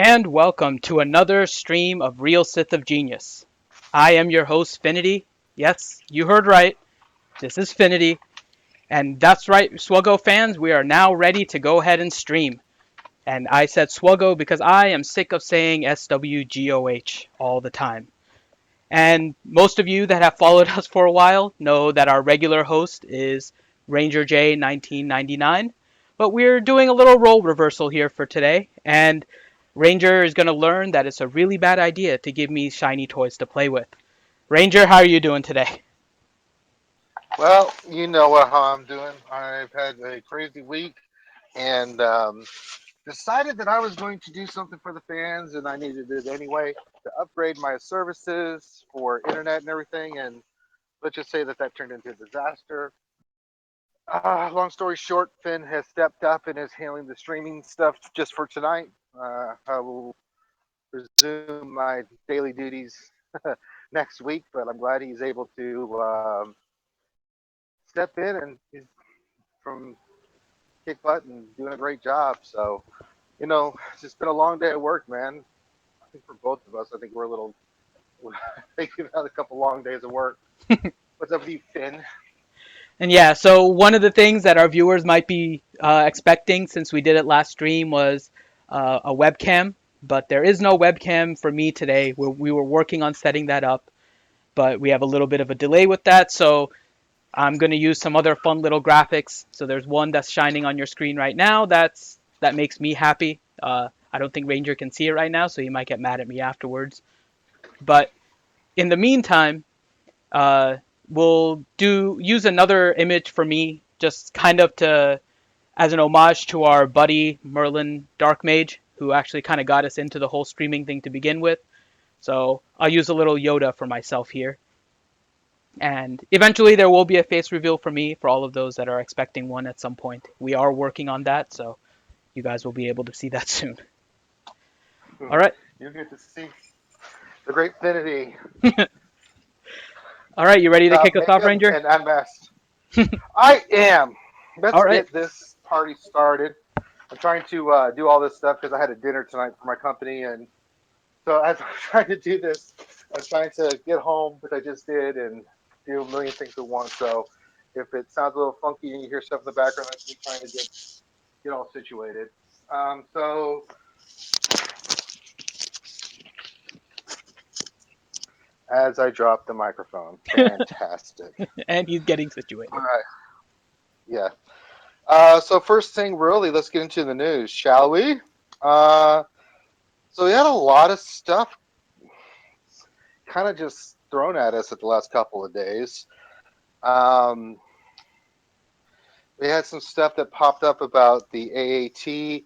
and welcome to another stream of Real Sith of Genius. I am your host, Finity. Yes, you heard right. This is Finity. And that's right, SWGOH fans, we are now ready to go ahead and stream. And I said SWGOH because I am sick of saying SWGOH all the time. And most of you that have followed us for a while know that our regular host is Ranger J 1999. But we're doing a little role reversal here for today. And Ranger is going to learn that it's a really bad idea to give me shiny toys to play with. Ranger, how are you doing today? Well, you know how I'm doing. I've had a crazy week and decided that I was going to do something for the fans, and I needed it anyway to upgrade my services for internet and everything. And let's just say that turned into a disaster. Long story short, Finn has stepped up and is handling the streaming stuff just for tonight. I will resume my daily duties next week, but I'm glad he's able to step in and he's from kick butt and doing a great job. So, it's just been a long day at work, man. I think for both of us, I think we're a little thinking about a couple long days of work. What's up with you, Finn? And yeah, so one of the things that our viewers might be expecting since we did it last stream was a webcam, but there is no webcam for me today. We were working on setting that up, but we have a little bit of a delay with that. So I'm going to use some other fun little graphics. So there's one that's shining on your screen right now. That makes me happy. I don't think Ranger can see it right now, so he might get mad at me afterwards. But in the meantime, uh, we'll use another image for me, just kind of to as an homage to our buddy Merlin Dark Mage, who actually kind of got us into the whole streaming thing to begin with. So I'll use a little Yoda for myself here. And eventually there will be a face reveal for me for all of those that are expecting one at some point. We are working on that, so you guys will be able to see that soon. All right. You get to see the great Finity All right, you ready to without kick us off, makeup Ranger? and unmasked. I am. All Let's right. get this party started. I'm trying to do all this stuff because I had a dinner tonight for my company, and so as I'm trying to do this, I'm trying to get home, which I just did, and do a million things at once. So if it sounds a little funky and you hear stuff in the background, that's me trying to get all situated. So as I drop the microphone, fantastic. And he's getting situated. All right, yeah. So first thing, really, let's get into the news, shall we? Uh, so we had a lot of stuff kind of just thrown at us at the last couple of days. Um, we had some stuff that popped up about the AAT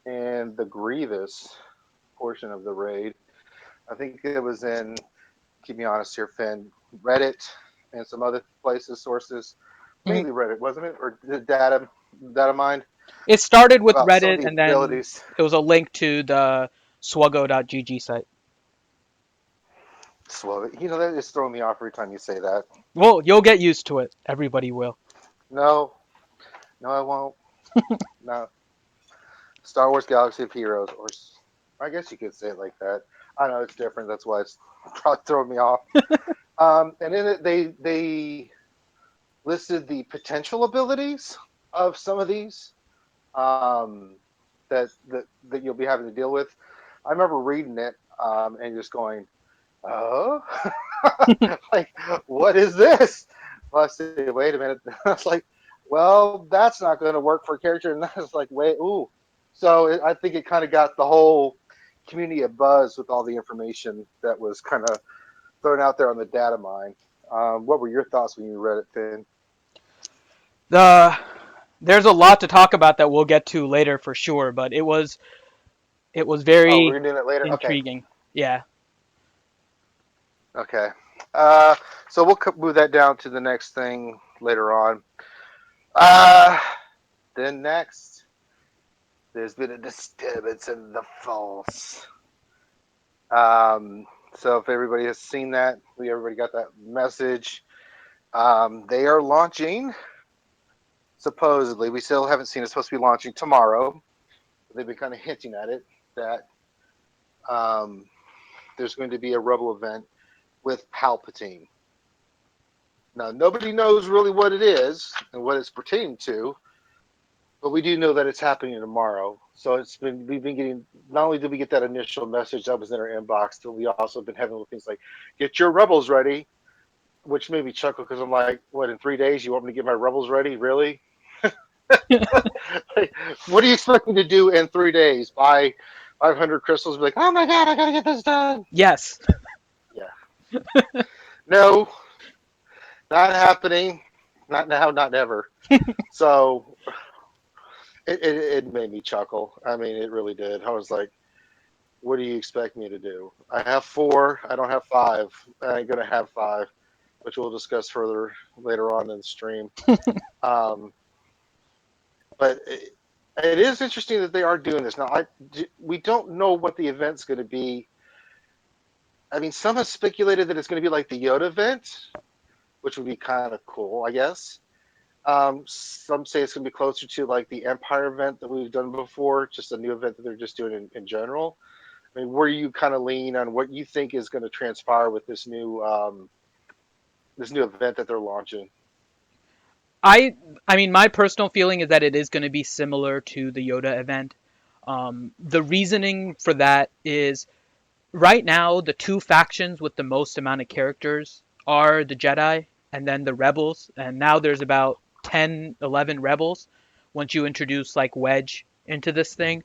and the Grievous portion of the raid. I think it was in, keep me honest here, Finn, Reddit and some other places, sources, Mhm. mainly Reddit, wasn't it? Or the data mine It started with about some of Reddit, the and then abilities. it was a link to the swgo.gg site. Slow. That just throwing me off every time you say that. Well, you'll get used to it. Everybody will. No, no, I won't. No. Star Wars Galaxy of Heroes, or I guess you could say it like that. I know it's different. That's why it's probably throwing me off. And in it, they listed the potential abilities of some of these um, that you'll be having to deal with. I remember reading it and just going, "Oh, like what is this?" Well, I said, "Wait a minute." I was like, "Well, that's not going to work for a character," and I was like, "Wait, ooh." So I think it kind of got the whole community a buzz with all the information that was kind of thrown out there on the data mine. What were your thoughts when you read it, Finn? The There's a lot to talk about that we'll get to later for sure, but it was Oh, very we're doing it later. Okay, intriguing. Yeah. okay. Uh, so we'll move that down to the next thing later on. Uh, then next, there's been a disturbance in the false. Um, so if everybody has seen that, everybody got that message. They are launching. Supposedly, we still haven't seen it. It's supposed to be launching tomorrow. They've been kind of hinting at it that Um, there's going to be a Rebel event with Palpatine. Now, nobody knows really what it is and what it's pertaining to, but we do know that it's happening tomorrow. So we've been getting, not only did we get that initial message that was in our inbox, but we also been having little things like, "Get your Rebels ready," which made me chuckle because I'm like, "What, in 3 days you want me to get my Rebels ready? Really? Like, what do you expect me to do in 3 days? Buy 500 crystals? Be like, oh my god, I gotta get this done." Yes. Yeah, no, not happening. Not now, not ever. So it made me chuckle. I mean, it really did. I was like, what do you expect me to do? I have four. I don't have five. I ain't gonna have five, which we'll discuss further later on in the stream. Um, but it is interesting that they are doing this now. We don't know what the event's going to be. I mean, some have speculated that it's going to be like the Yoda event, which would be kind of cool, I guess. Some say it's going to be closer to like the Empire event that we've done before, just a new event that they're just doing in general. I mean, where you kind of lean on what you think is going to transpire with this new event that they're launching. I I mean, my personal feeling is that it is going to be similar to the Yoda event. The reasoning for that is right now the two factions with the most amount of characters are the Jedi and then the Rebels, and now there's about 10, 11 Rebels once you introduce like Wedge into this thing.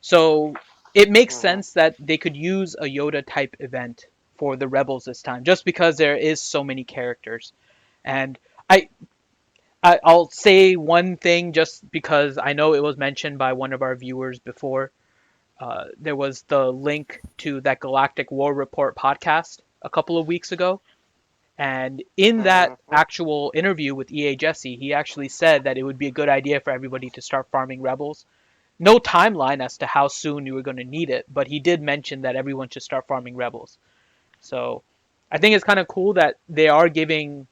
So it makes Mm-hmm. sense that they could use a Yoda type event for the Rebels this time, just because there is so many characters. And I I'll say one thing just because I know it was mentioned by one of our viewers before. There was the link to that Galactic War Report podcast a couple of weeks ago. And in that Mm-hmm. actual interview with EA Jesse, he actually said that it would be a good idea for everybody to start farming rebels. No timeline as to how soon you were going to need it, but he did mention that everyone should start farming rebels. So I think it's kind of cool that they are giving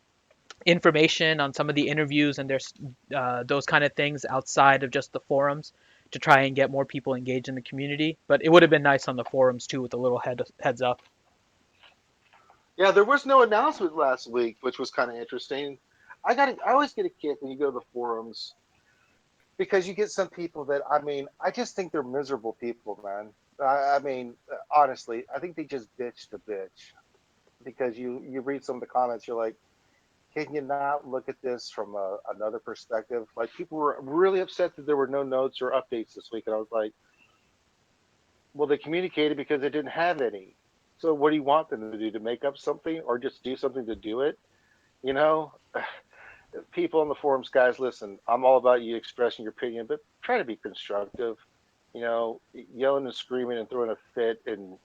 information on some of the interviews and there's those kind of things outside of just the forums to try and get more people engaged in the community. But it would have been nice on the forums too with a little heads up. Yeah, there was no announcement last week, which was kind of interesting. I always get a kick when you go to the forums because you get some people that I just think they're miserable people, man. Honestly, I think they just bitch to bitch because you read some of the comments, you're like, can you not look at this from another perspective? Like people were really upset that there were no notes or updates this week, and I was like, well, they communicated because they didn't have any. So what do you want them to do? To make up something or just do something to do it? You know, people on the forums, guys, listen, I'm all about you expressing your opinion, but try to be constructive. Yelling and screaming and throwing a fit and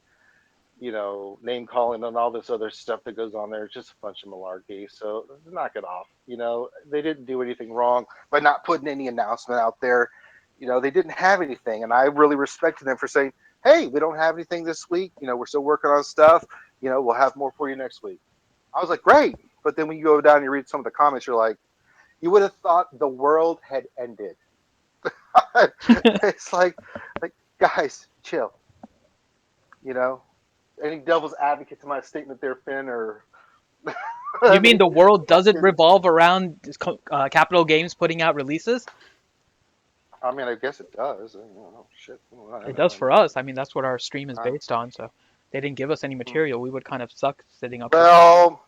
name calling and all this other stuff that goes on there is just a bunch of malarkey. So knock it off. They didn't do anything wrong by not putting any announcement out there. They didn't have anything, and I really respected them for saying, "Hey, we don't have anything this week. We're still working on stuff. We'll have more for you next week." I was like, "Great," but then when you go down and you read some of the comments, you're like, you would have thought the world had ended. It's like guys, chill. You know, any devil's advocate to my statement there, Finn? Or You I mean mean, the world doesn't fucking. revolve around Capital Games putting out releases? I guess it does. Oh shit. Well, I It know. does for us. I mean, that's what our stream is Uh, based on. So they didn't give us any material. We would kind of suck sitting up here. well,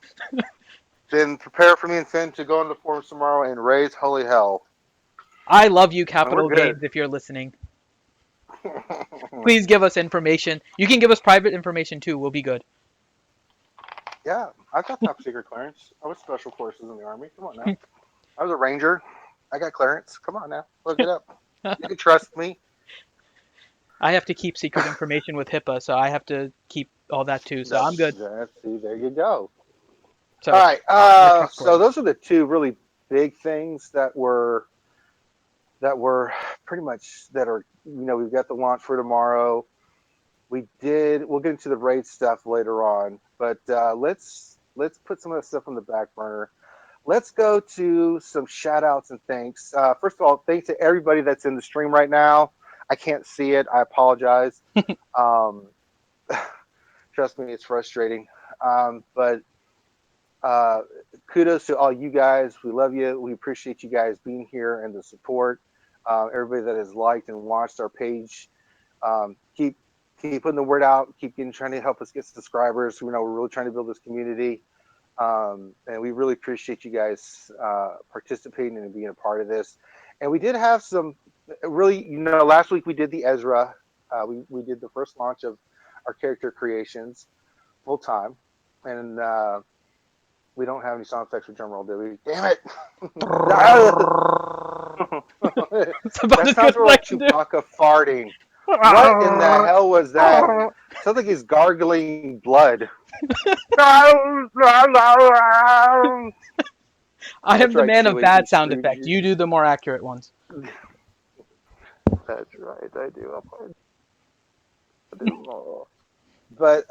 then prepare for me and Finn to go into forums tomorrow and raise holy hell, I love you, and we're Capital good. Games, if you're listening. Please give us information. You can give us private information too. We'll be good. Yeah, I've got top secret clearance. I was special forces in the army. Come on now. I was a ranger. I got clearance. Come on now, look it up. You can trust me. I have to keep secret information with HIPAA, so I have to keep all that too. So I'm good. See, there you go. All So right. we're So trustworthy. those are the two really big things that were pretty much that are we've got the launch for tomorrow. We'll get into the raid stuff later on, but let's put some of the stuff on the back burner. Let's go to some shout outs and thanks. First of all, thanks to everybody that's in the stream right now. I can't see it. I apologize. Um, Trust me, it's frustrating. But uh, kudos to all you guys. We love you. We appreciate you guys being here and the support. Everybody that has liked and watched our page. Keep putting the word out. Keep getting trying to help us get subscribers. We know we're really trying to build this community. And we really appreciate you guys participating and being a part of this. And we did have some really, last week we did the Ezra. We did the first launch of our character creations full time, and we don't have any sound effects for drum roll, do we? Damn it! It's about That as good sounds as more I like can do. Chewbacca farting. What in the hell was that? Sounds like he's gargling blood. That's I am the right, man of Chewie. bad You sound screwed effects. you. You do the more accurate ones. That's right, I do. I'll do more. But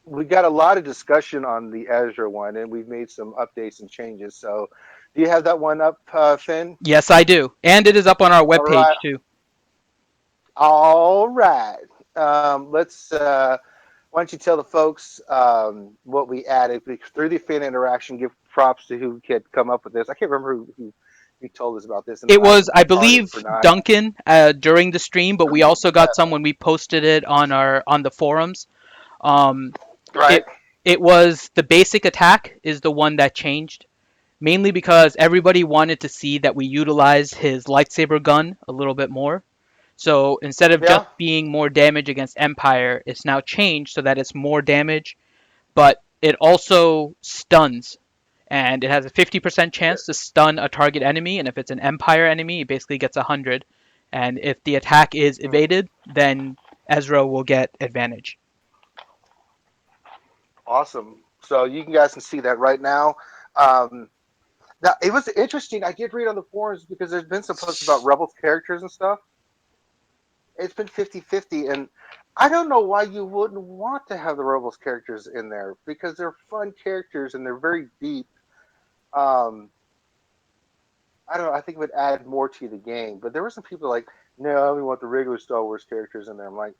we got a lot of discussion on the Ezra one, and we've made some updates and changes. So, do you have that one up, Finn? Yes, I do. And it is up on our All right, webpage too. all right. Let's. Why don't you tell the folks what we added through the fan interaction? Give props to who had come up with this. I can't remember who told us about this, and It I was, I retarded believe, for not. Duncan during the stream, but we Duncan, also got some when we posted it on our on the forums. Um, right? it it was the basic attack is the one that changed, mainly because everybody wanted to see that we utilized his lightsaber gun a little bit more. So instead of just Yeah. being more damage against Empire, it's now changed so that it's more damage, but it also stuns. And it has a 50% chance to stun a target enemy, and if it's an Empire enemy, it basically gets 100. And if the attack is Mm, evaded, then Ezra will get advantage. awesome. So you guys can see that right now. Um, Now it was interesting. I did read on the forums because there's been some posts about Rebels characters and stuff. It's been 50-50, and I don't know why you wouldn't want to have the Rebels characters in there because they're fun characters and they're very deep. Um, I don't know. I think it would add more to the game. But there were some people like, no, we want the regular Star Wars characters in there. I'm like,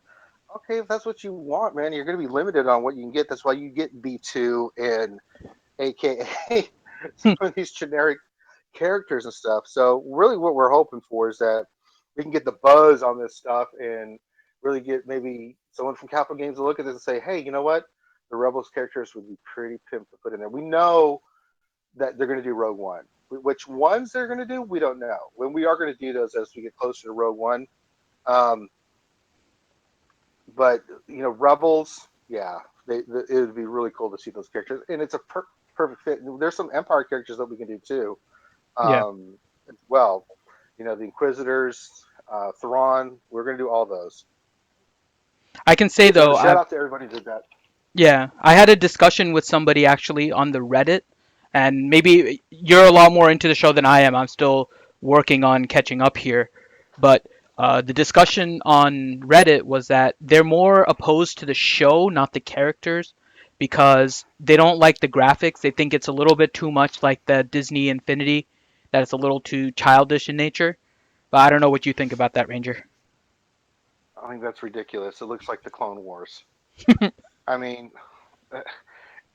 okay, if that's what you want, man, you're going to be limited on what you can get. That's why you get B2 and AKA some of these generic characters and stuff. So really, what we're hoping for is that we can get the buzz on this stuff and really get maybe someone from Capital Games to look at this and say, hey, you know what? The Rebels characters would be pretty pimp to put in there. We know that they're going to do Rogue One. Which ones they're going to do, we don't know. When we are going to do those as we get closer to Rogue One. Um, but Rebels, yeah, it would be really cool to see those characters, and it's a perfect fit. There's some Empire characters that we can do too, Yeah. as well. The Inquisitors, Thrawn. We're going to do all those. I can say So though, shout out to everybody who did that. yeah, I had a discussion with somebody actually on the Reddit, and maybe you're a lot more into the show than I am. I'm still working on catching up here, but the discussion on Reddit was that they're more opposed to the show, not the characters, because they don't like the graphics. They think it's a little bit too much like the Disney Infinity, that it's a little too childish in nature. But I don't know what you think about that, Ranger. I think that's ridiculous. It looks like the Clone Wars. I mean,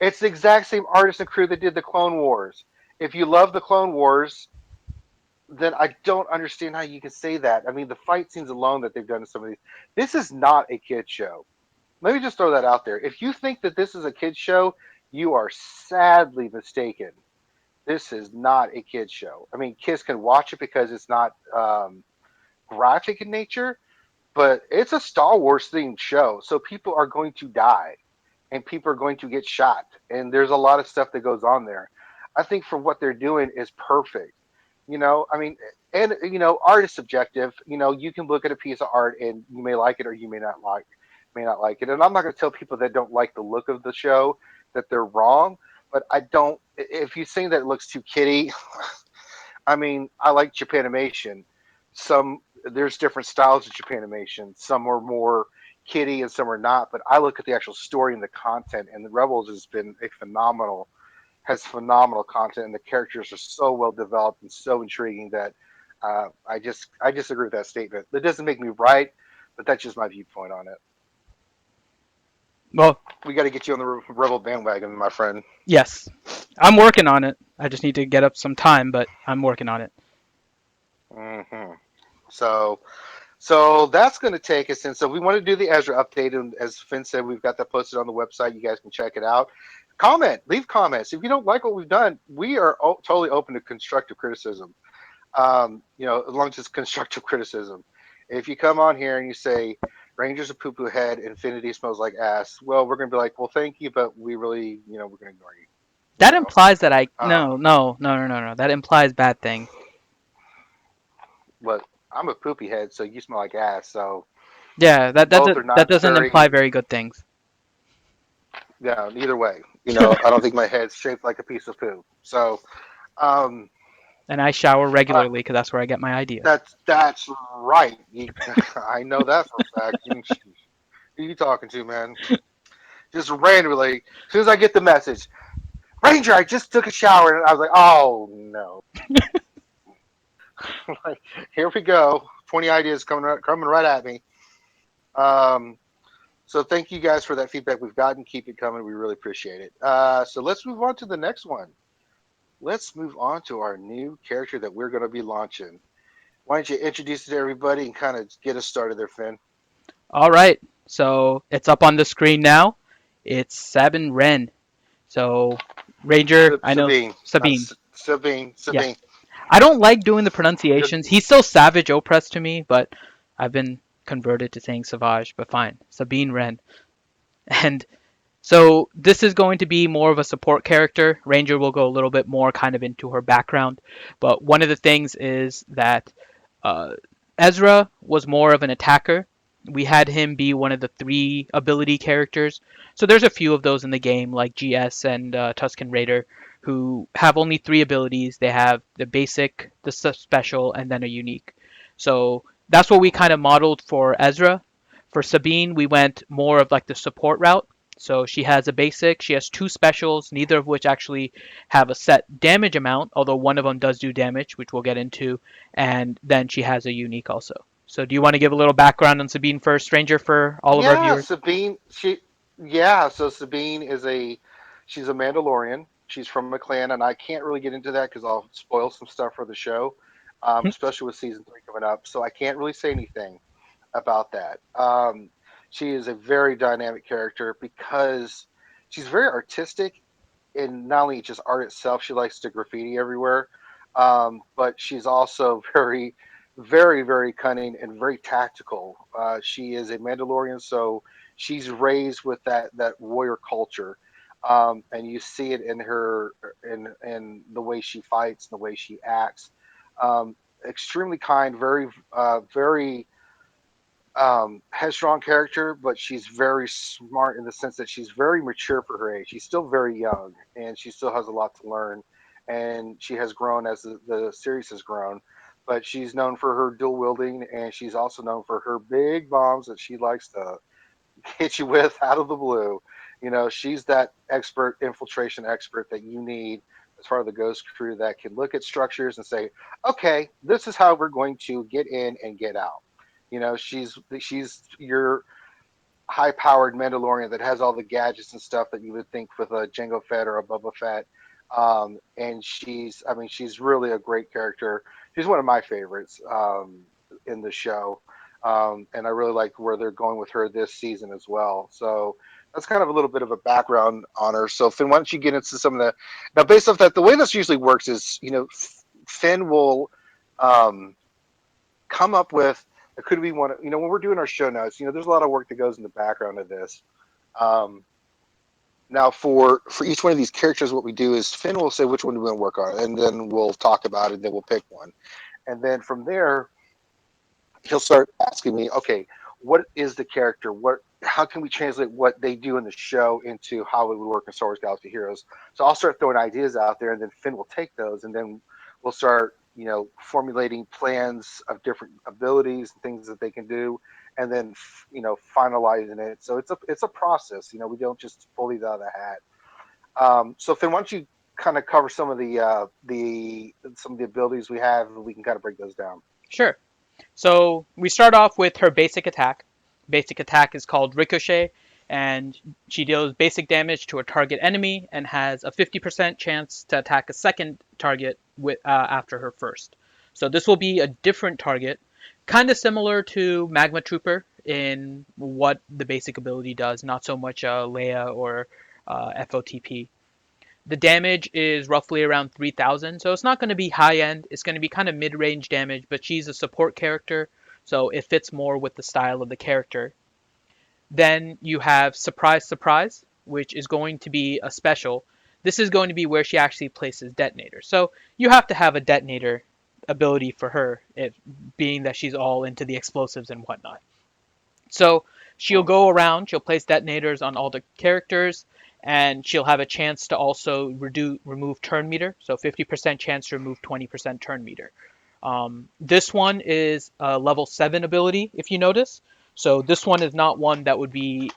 it's the exact same artist and crew that did the Clone Wars. If you love the Clone Wars, then I don't understand how you can say that. I mean, the fight scenes alone that they've done in some of these. This is not a kid show. Let me just throw that out there. If you think that this is a kid show, you are sadly mistaken. This is not a kid show. I mean, kids can watch it because it's not graphic in nature, but it's a Star Wars themed show. So people are going to die and people are going to get shot. And there's a lot of stuff that goes on there. I think for what they're doing is perfect. I mean, and art is subjective. You can look at a piece of art and you may like it or you may not like it. And I'm not going to tell people that don't like the look of the show that they're wrong. But I don't. If you think that it looks too kiddie, I mean, I like Japanimation. There's different styles of Japanimation. Some are more kiddie and some are not. But I look at the actual story and the content, and the Rebels has phenomenal content, and the characters are so well developed and so intriguing that I disagree with that statement. That doesn't make me right, but that's just my viewpoint on it. Well, We got to get you on the Rebel bandwagon, my friend. yes, I'm working on it. I just need to get up some time, but I'm working on it. hmm So, so that's going to take us in. So we want to do the Ezra update, and as Finn said, we've got that posted on the website. You guys can check it out. Comment, leave comments. If you don't like what we've done, we are totally open to constructive criticism. As long as it's constructive criticism. If you come on here and you say Rangers a poo poo head, Infinity smells like ass, well, we're gonna be like, well, thank you, but we really, we're gonna ignore you. You That know, implies that I uh, no. That implies bad things. but I'm a poopy head, so you smell like ass. So Yeah, both are that not doesn't imply very, very good things. yeah. Either way, I don't think my head's shaped like a piece of poo. So, um, And I shower all right, regularly because that's where I get my ideas. that's right. I know that for a fact. Who you talking to, man? Just randomly, as soon as I get the message, Ranger, I just took a shower, and I was like, oh no, like, here we go, 20 ideas coming right at me. Um, so thank you guys for that feedback we've gotten. Keep it coming. We really appreciate it. So let's move on to the next one. Let's move on to our new character that we're going to be launching. Why don't you introduce it to everybody and kind of get us started there, Finn? All right, so it's up on the screen now. It's Sabin Wren. So Ranger, I know Sabine, not Sabine. Sabine. Yeah, Sabine. I don't like doing the Just pronunciations. He's still Savage Opress to me, but I've been converted to saying Savage. But fine, Sabine Wren. And so this is going to be more of a support character. Ranger will go a little bit more kind of into her background, but one of the things is that uh, Ezra was more of an attacker. We had him be one of the three ability characters. So there's a few of those in the game, like GS and Tusken Raider, who have only three abilities. They have the basic, the special, and then a unique. So that's what we kind of modeled for Ezra. For Sabine, we went more of like the support route. So she has a basic, she has two specials, neither of which actually have a set damage amount, although one of them does do damage, which we'll get into, and then she has a unique also. So do you want to give a little background on Sabine first, Stranger, for all of our Yeah, viewers? Sabine. Yeah. So Sabine she's a Mandalorian. She's from a clan, and I can't really get into that because I'll spoil some stuff for the show, especially with season 3 coming up. So I can't really say anything about that. She is a very dynamic character because she's very artistic in not only just art itself. She likes to graffiti everywhere, but she's also very cunning and very tactical. She is a Mandalorian, so she's raised with that warrior culture, and you see it in her in the way she fights, the way she acts. Um, Extremely kind, very headstrong character, but she's very smart in the sense that she's very mature for her age. She's still very young, and she still has a lot to learn. And she has grown as the series has grown. But she's known for her dual wielding, and she's also known for her big bombs that she likes to hit you with out of the blue. She's that expert infiltration expert that you need as part of the Ghost crew that can look at structures and say, okay, this is how we're going to get in and get out. She's your high powered Mandalorian that has all the gadgets and stuff that you would think with a Jango Fett or a Boba Fett. And she's really a great character. She's one of my favorites in the show. And I really like where they're going with her this season as well. So that's kind of a little bit of a background on her. So Finn, why don't you get into some of the now based off that the way this usually works is Finn will um, come up with it could be one when we're doing our show notes there's a lot of work that goes in the background of this. um, Now for each one of these characters what we do is Finn will say which one we want to work on and then we'll talk about it and then we'll pick one and then from there he'll start asking me, okay, what is the character? How can we translate what they do in the show into how it would work in Star Wars Galaxy Heroes? So I'll start throwing ideas out there, and then Finn will take those, and then we'll start, formulating plans of different abilities and things that they can do, and then finalizing it. So it's a process. We don't just pull these out of the hat. So Finn, why don't you kind of cover some of the abilities we have, and we can kind of break those down. Sure. So we start off with her basic attack. Basic attack is called Ricochet. and she deals basic damage to a target enemy and has a 50% chance to attack a second target after her first. So this will be a different target, kind of similar to Magma Trooper in what the basic ability does, not so much Leia or FOTP. The damage is roughly around 3,000, so it's not going to be high end. It's going to be kind of mid range damage, but she's a support character, so it fits more with the style of the character. Then you have Surprise Surprise, which is going to be a special. This is going to be where she actually places detonators. So you have to have a detonator ability for her, being that she's all into the explosives and whatnot. So she'll Mm. go around, she'll place detonators on all the characters, and she'll have a chance to also remove turn meter. So 50% chance to remove 20% turn meter. This one is a level 7 ability, if you notice. So this one is not one that would be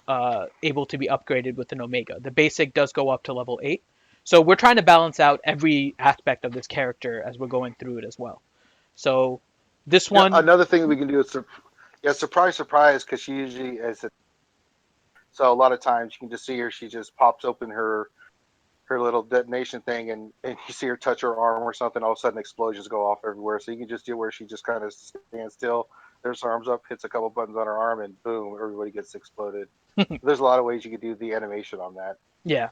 able to be upgraded with an Omega. The basic does go up to level 8. So we're trying to balance out every aspect of this character as we're going through it as well. So this Yeah, one, another thing we can do is yeah, surprise, surprise, because she usually is. So a lot of times you can just see her. She just pops open her little detonation thing, and you see her touch her arm or something. All of a sudden, explosions go off everywhere. So you can just do where she just kind of stands still, there's her arms up, hits a couple buttons on her arm, and boom, everybody gets exploded. There's a lot of ways you could do the animation on that. yeah.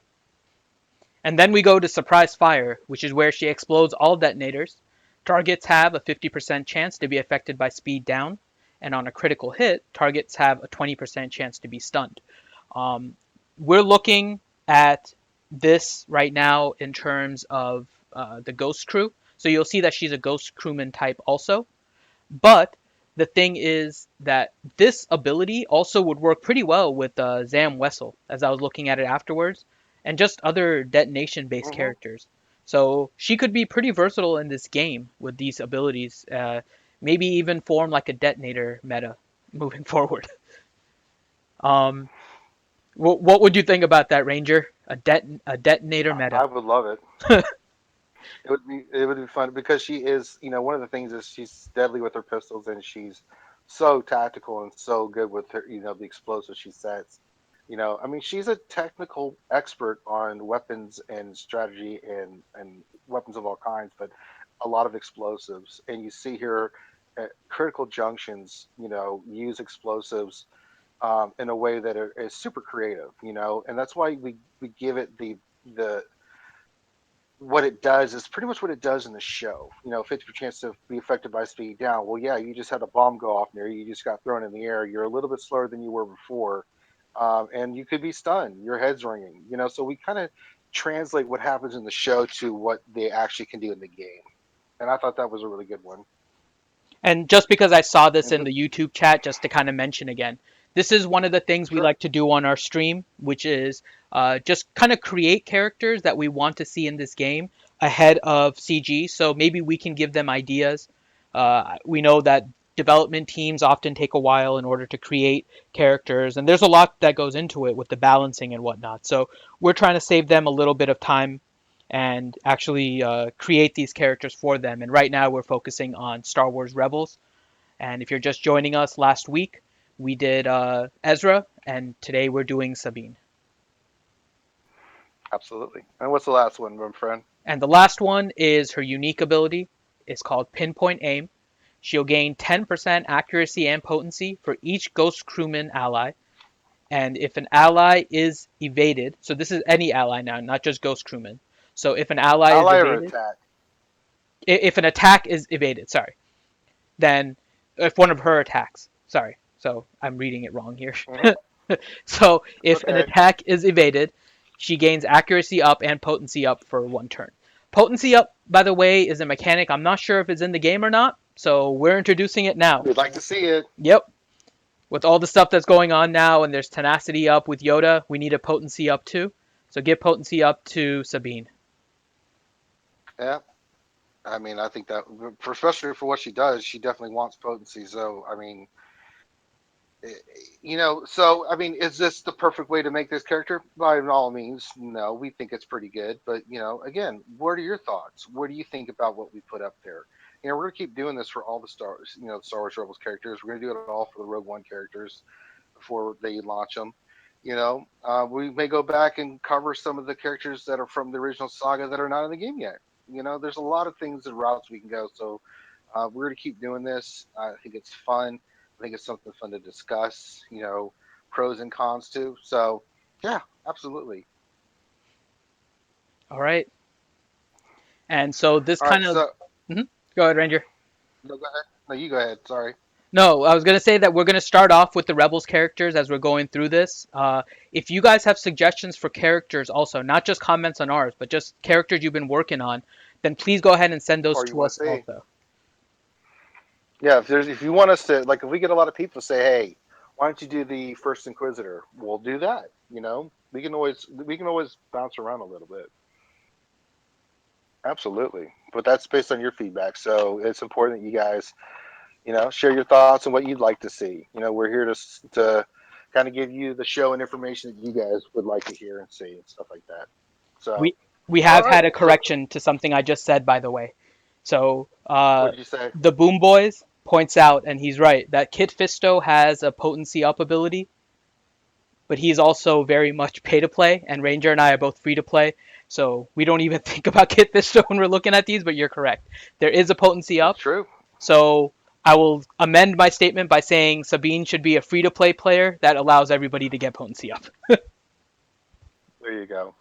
And then we go to Surprise Fire, which is where she explodes all detonators. Targets have a 50% chance to be affected by speed down, and on a critical hit, targets have a 20% chance to be stunned. Um, we're looking at this right now in terms of the Ghost Crew. So you'll see that she's a Ghost Crewman type also. But the thing is that this ability also would work pretty well with Zam Wessel, as I was looking at it afterwards, and just other detonation-based Hmm. characters. So she could be pretty versatile in this game with these abilities. Maybe even form like a detonator meta moving forward. Um, what would you think about that, Ranger? A detonator meta. I would love it. It would be fun because she is, one of the things is she's deadly with her pistols, and she's so tactical and so good with her, the explosives she sets. I mean, she's a technical expert on weapons and strategy and weapons of all kinds, but a lot of explosives. And you see her at critical junctions, use explosives in a way that is super creative, and that's why we give it the what it does is pretty much what it does in the show. 50% chance to be affected by speed down. Well, yeah, you just had a bomb go off near you. You just got thrown in the air. You're a little bit slower than you were before, and you could be stunned. Your head's ringing. So we kind of translate what happens in the show to what they actually can do in the game, and I thought that was a really good one. And just because I saw this And in the YouTube chat, just to kind of mention again, this is one of the things we sure. like to do on our stream, which is just kind of create characters that we want to see in this game ahead of CG. So maybe we can give them ideas. We know that development teams often take a while in order to create characters, and there's a lot that goes into it with the balancing and whatnot. So we're trying to save them a little bit of time and actually create these characters for them. And right now we're focusing on Star Wars Rebels. And if you're just joining us, last week we did Ezra, and today we're doing Sabine. Absolutely. And what's the last one, my friend? And the last one is her unique ability. It's called Pinpoint Aim. She'll gain 10% accuracy and potency for each Ghost Crewman ally. And if an ally is evaded, so this is any ally now, not just Ghost Crewman. So if an ally is Ally or evaded, attack? if an attack is evaded, sorry, then if one of her attacks, sorry, so I'm reading it wrong here. Hmm. So It's if an okay. attack is evaded, she gains accuracy up and potency up for one turn. Potency up, by the way, is a mechanic. I'm not sure if it's in the game or not, so we're introducing it now. We'd like to see it. Yep. With all the stuff that's going on now, and there's tenacity up with Yoda, we need a potency up too. So give potency up to Sabine. Yeah. I mean, I think that, especially for what she does, she definitely wants potency. So, I mean, eh, so I mean, is this the perfect way to make this character? By all means, no. We think it's pretty good, but again, what are your thoughts? What do you think about what we put up there? We're gonna keep doing this for all the Star Wars Rebels characters. We're gonna do it all for the Rogue One characters before they launch them. We may go back and cover some of the characters that are from the original saga that are not in the game yet. There's a lot of things and routes we can go. So we're going to keep doing this. I think it's fun. I think it's something fun to discuss. Pros and cons too. So yeah, absolutely. All right. And so this All right. kind of, So Mhm. Go ahead, Ranger. no, go ahead. No, you go ahead. Sorry. No, I was going to say that we're going to start off with the Rebels characters as we're going through this. If you guys have suggestions for characters also, not just comments on ours, but just characters you've been working on, then please go ahead and send those Or you to want us to see? also. Yeah. If you want us to, like, if we get a lot of people say, hey, why don't you do the first Inquisitor? We'll do that. We can always bounce around a little bit. Absolutely. But that's based on your feedback. So it's important that you guys, share your thoughts and what you'd like to see. We're here to kind of give you the show and information that you guys would like to hear and see and stuff like that. So, We we all have right. had a So, correction to something I just said, by the way. So what did you say? the Boom Boys points out, and he's right, that Kit Fisto has a potency up ability, but he's also very much pay to play, and Ranger and I are both free to play. So we don't even think about Kit Fisto when we're looking at these, but you're correct. There is a potency It's up. true. So I will amend my statement by saying Sabine should be a free to play player that allows everybody to get potency up. There you go.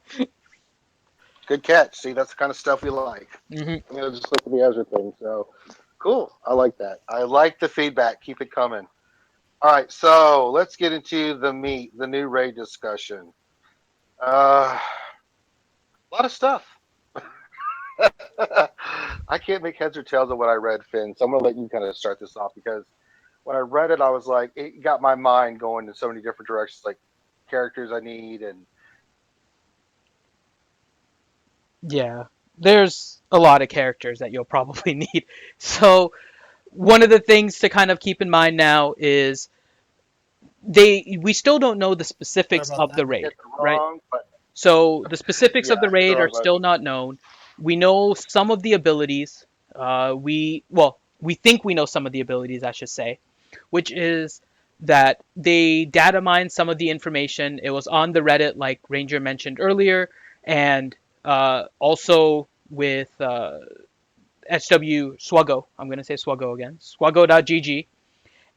Good catch. See, that's the kind of stuff we like. Hmm. Just look at the Ezra thing. So, cool. I like that. I like the feedback. Keep it coming. All right. So, let's get into the meat, the new raid discussion. A lot of stuff. I can't make heads or tails of what I read, Finn. So I'm gonna let you kind of start this off because when I read it, I was like, it got my mind going in so many different directions, like characters I need and Yeah, there's a lot of characters that you'll probably need. So one of the things to kind of keep in mind now is we still don't know the sorry specifics about of that. the We raid, hit the right? wrong button. So the specifics Yeah, of the I hit the raid are wrong still button. not known. We know some of the abilities. We think we know some of the abilities, I should say, which is that they data mined some of the information. It was on the Reddit, like Ranger mentioned earlier, and also with SW I'm going to say SWGO again, SWGO.gg,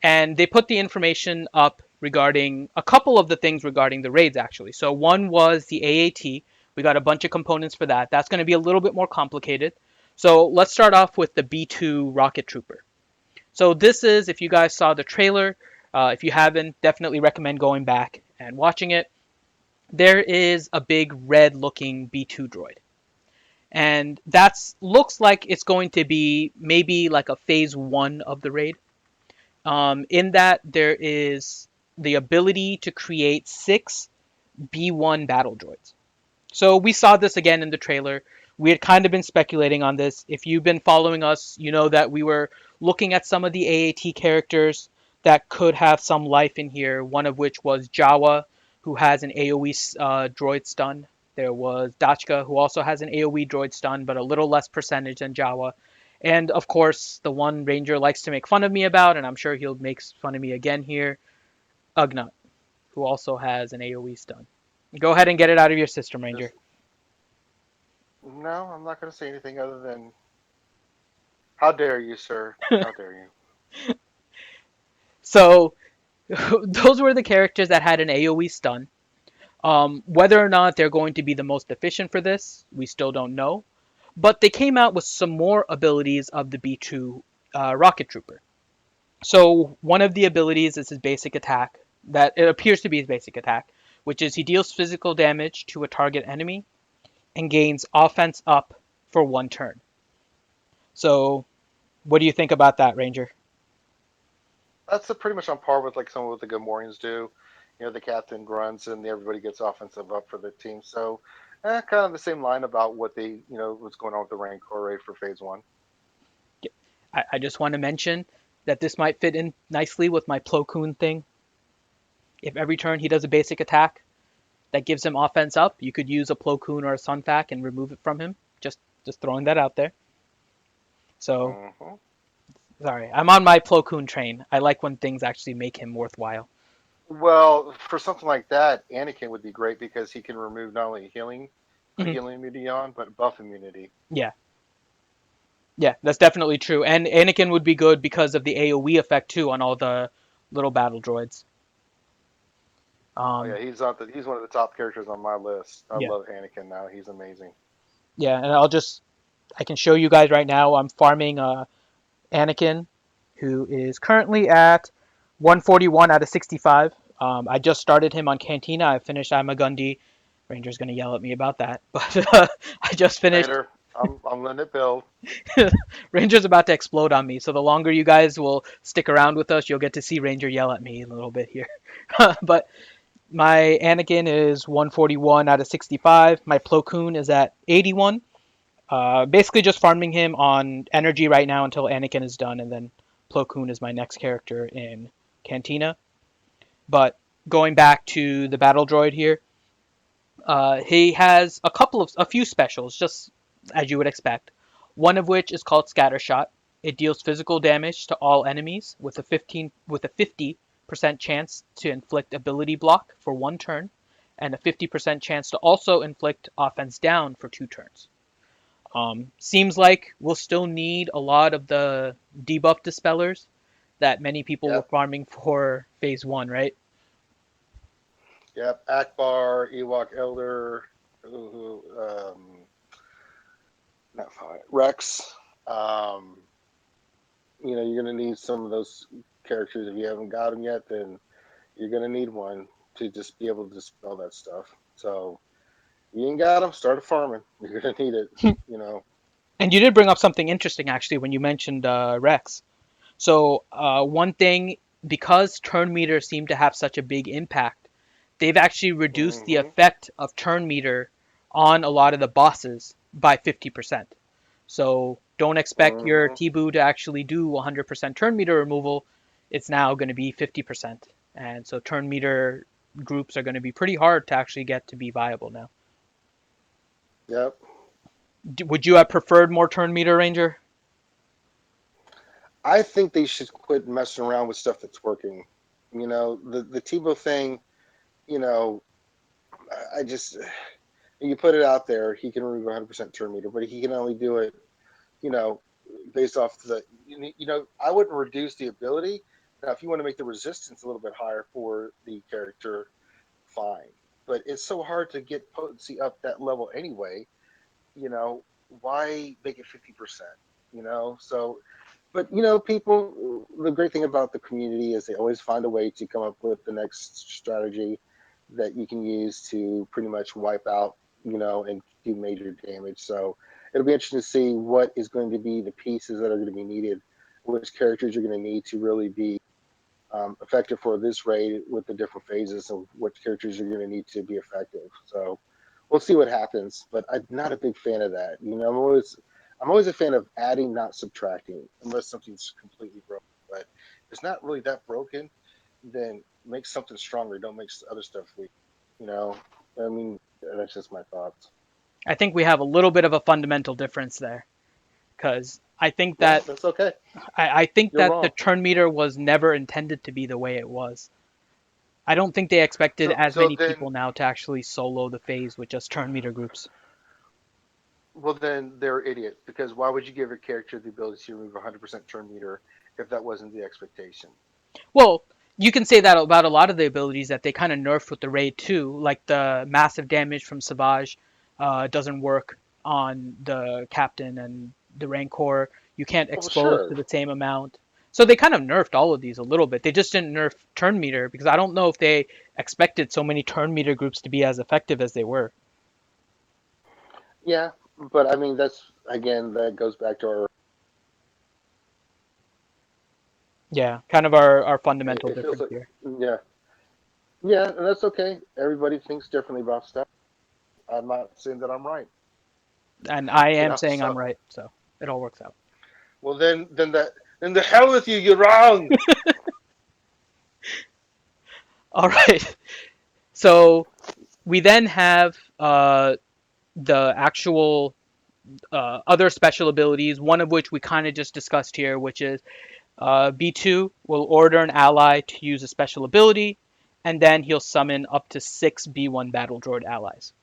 and they put the information up regarding a couple of the things regarding the raids actually. So one was the AAT. We got a bunch of components for that. That's going to be a little bit more complicated. So let's start off with the B2 Rocket Trooper. So this is, if you guys saw the trailer, if you haven't, definitely recommend going back and watching it. There is a big red looking B2 droid. And that's looks like it's going to be maybe like a phase one of the raid. In that there is the ability to create 6 B1 battle droids. So we saw this again in the trailer. We had kind of been speculating on this. If you've been following us, you know that we were looking at some of the AAT characters that could have some life in here, one of which was Jawa, who has an AoE droid stun. There was Dachka, who also has an AoE droid stun, but a little less percentage than Jawa. And of course, the one Ranger likes to make fun of me about, and I'm sure he'll make fun of me again here, Ugnaught, who also has an AoE stun. Go ahead and get it out of your system, Ranger. Just no, I'm not going to say anything other than how dare you, sir? How dare you? So those were the characters that had an AoE stun. Whether or not they're going to be the most efficient for this, we still don't know. But they came out with some more abilities of the B2 Rocket Trooper. So one of the abilities is his basic attack, that it appears to be his basic attack, which is he deals physical damage to a target enemy and gains offense up for 1 turn. So what do you think about that, Ranger? That's pretty much on par with like some of what the Good Mornings do. The captain grunts and everybody gets offensive up for the team. So, kind of the same line about what what's going on with the Rancor raid for phase one. I just want to mention that this might fit in nicely with my Plo Koon thing. If every turn he does a basic attack that gives him offense up, you could use a Plo Koon or a Sunfac and remove it from him. Just throwing that out there. So Hmm. sorry, I'm on my Plo Koon train. I like when things actually make him worthwhile. Well, for something like that, Anakin would be great because he can remove not only put Mhm. healing immunity on, but buff immunity. Yeah, yeah, that's definitely true. And Anakin would be good because of the AoE effect too on all the little battle droids. Oh Um, yeah, he's one of the top characters on my list. I yeah, love Anakin now. He's amazing. yeah, and I can show you guys right now. I'm farming Anakin, who is currently at 141 out of 65. I just started him on Cantina. I finished Amagundi. Ranger's gonna yell at me about that, but I just finished. Later, I'm letting it build. Ranger's about to explode on me, so the longer you guys will stick around with us, you'll get to see Ranger yell at me a little bit here. But my Anakin is 141 out of 65. My Plo Koon is at 81. Basically just farming him on energy right now until Anakin is done, and then Plo Koon is my next character in Cantina. But going back to the battle droid here, he has a few specials, just as you would expect. One of which is called Scattershot. It deals physical damage to all enemies with a 50% chance to inflict ability block for 1 turn, and a 50% chance to also inflict offense down for 2 turns. Seems like we'll still need a lot of the debuff dispellers that many people were Yep, farming for phase 1, right? yep. Akbar, Ewok Elder, not fine. Rex. Um, you're gonna need some of those characters. If you haven't got them yet, then you're gonna need one to just be able to dispel that stuff. So you ain't got them, start farming. You're gonna need it. You know. And you did bring up something interesting actually when you mentioned Rex. So one thing, because turn meters seem to have such a big impact, they've actually reduced the Hmm. effect of turn meter on a lot of the bosses by 50%. So don't expect your Hmm. Tibu to actually do 100% turn meter removal. It's now going to be 50%. And so turn meter groups are going to be pretty hard to actually get to be viable now. Yep. Would you have preferred more turn meter, Ranger? I think they should quit messing around with stuff that's working. The Tebow thing. You know, I just you put it out there. He can remove 100% turn meter, but he can only do it. You know, based off I wouldn't reduce the ability. Now, if you want to make the resistance a little bit higher for the character, fine. But it's so hard to get potency up that level anyway. Why make it 50%? So but people, the great thing about the community is they always find a way to come up with the next strategy that you can use to pretty much wipe out, and do major damage. So it'll be interesting to see what is going to be the pieces that are going to be needed, which characters you're going to need to really be effective for this raid with the different phases of what characters you're going to need to be effective. So we'll see what happens. But I'm not a big fan of that. I'm always a fan of adding, not subtracting, unless something's completely broken. But if it's not really that broken, then make something stronger. Don't make other stuff weak. You know, I mean, that's just my thoughts. I think we have a little bit of a fundamental difference there because Yeah, that's okay. I think You're that the wrong. turn meter was never intended to be the way it was. I don't think they expected So, as so many then, people now to actually solo the phase with just turn meter groups. well, then they're idiots because why would you give a character the ability to remove 100% turn meter if that wasn't the expectation? Well, you can say that about a lot of the abilities that they kind of nerfed with the raid too, like the massive damage from Savage doesn't work on the captain and the Rancor. You can't Oh, well, expose to sure. the same amount. So they kind of nerfed all of these a little bit. They just didn't nerf turn meter because I don't know if they expected so many turn meter groups to be as effective as they were. Yeah, but I mean, that's again, that goes back to our. Yeah, kind of our fundamental It feels difference like, here. yeah, yeah, and that's okay. Everybody thinks differently about stuff. I'm not saying that I'm right. And I You am know, saying I'm so right, so it all works out. well, then the hell with you. You're wrong. All right. So we then have the actual other special abilities, one of which we kind of just discussed here, which is B2 will order an ally to use a special ability, and then he'll summon up to 6 B1 Battle Droid allies.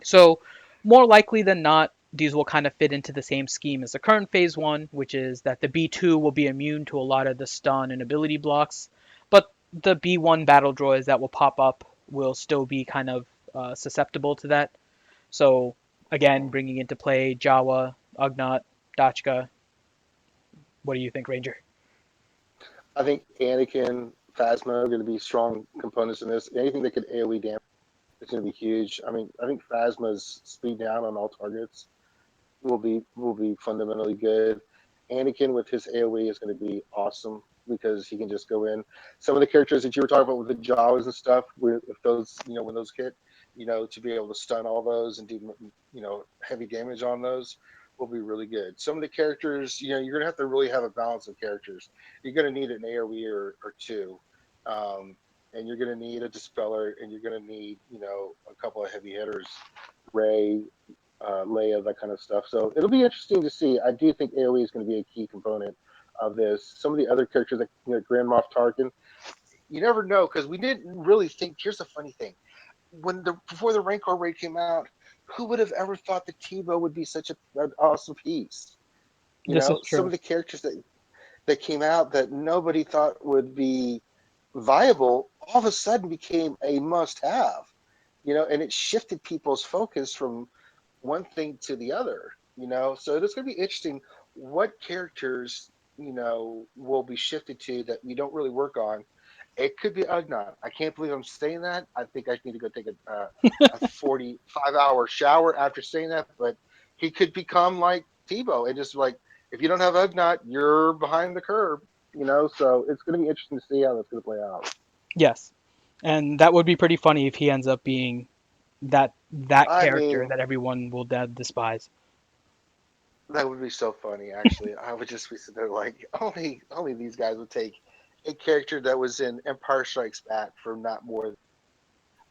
So, more likely than not, these will kind of fit into the same scheme as the current Phase 1, which is that the B2 will be immune to a lot of the stun and ability blocks, but the B1 battle droids that will pop up will still be kind of susceptible to that. So, again, bringing into play Jawa, Ugnaught, Dachka. What do you think, Ranger? I think Anakin, Phasma are going to be strong components in this. Anything that could AoE damage is going to be huge. I mean, I think Phasma's speed down on all targets will be fundamentally good. Anakin with his AoE is going to be awesome because he can just go in. Some of the characters that you were talking about with the Jawas and stuff, if those when those hit, to be able to stun all those and do heavy damage on those will be really good. Some of the characters, you're going to have to really have a balance of characters. You're going to need an AoE or two. Um, and you're going to need a dispeller, and you're going to need, a couple of heavy hitters, Ray, Leia, that kind of stuff. So it'll be interesting to see. I do think AoE is going to be a key component of this. Some of the other characters, like Grand Moff Tarkin, you never know because we didn't really think. Here's the funny thing: before the Rancor raid came out, who would have ever thought that Tebow would be such an awesome piece? This is Some true. of the characters that came out that nobody thought would be viable all of a sudden became a must-have. And it shifted people's focus from one thing to the other. So it's going to be interesting what characters will be shifted to that we don't really work on. It could be Ugnaught. I can't believe I'm saying that. I think I need to go take a 45-hour shower after saying that, but he could become like Tebow and just like, if you don't have Ugnaught, you're behind the curve. So it's going to be interesting to see how that's going to play out. Yes. And that would be pretty funny if he ends up being that I character mean, that everyone will despise. that would be so funny. Actually, I would just be sitting there like, only these guys would take a character that was in Empire Strikes Back for not more than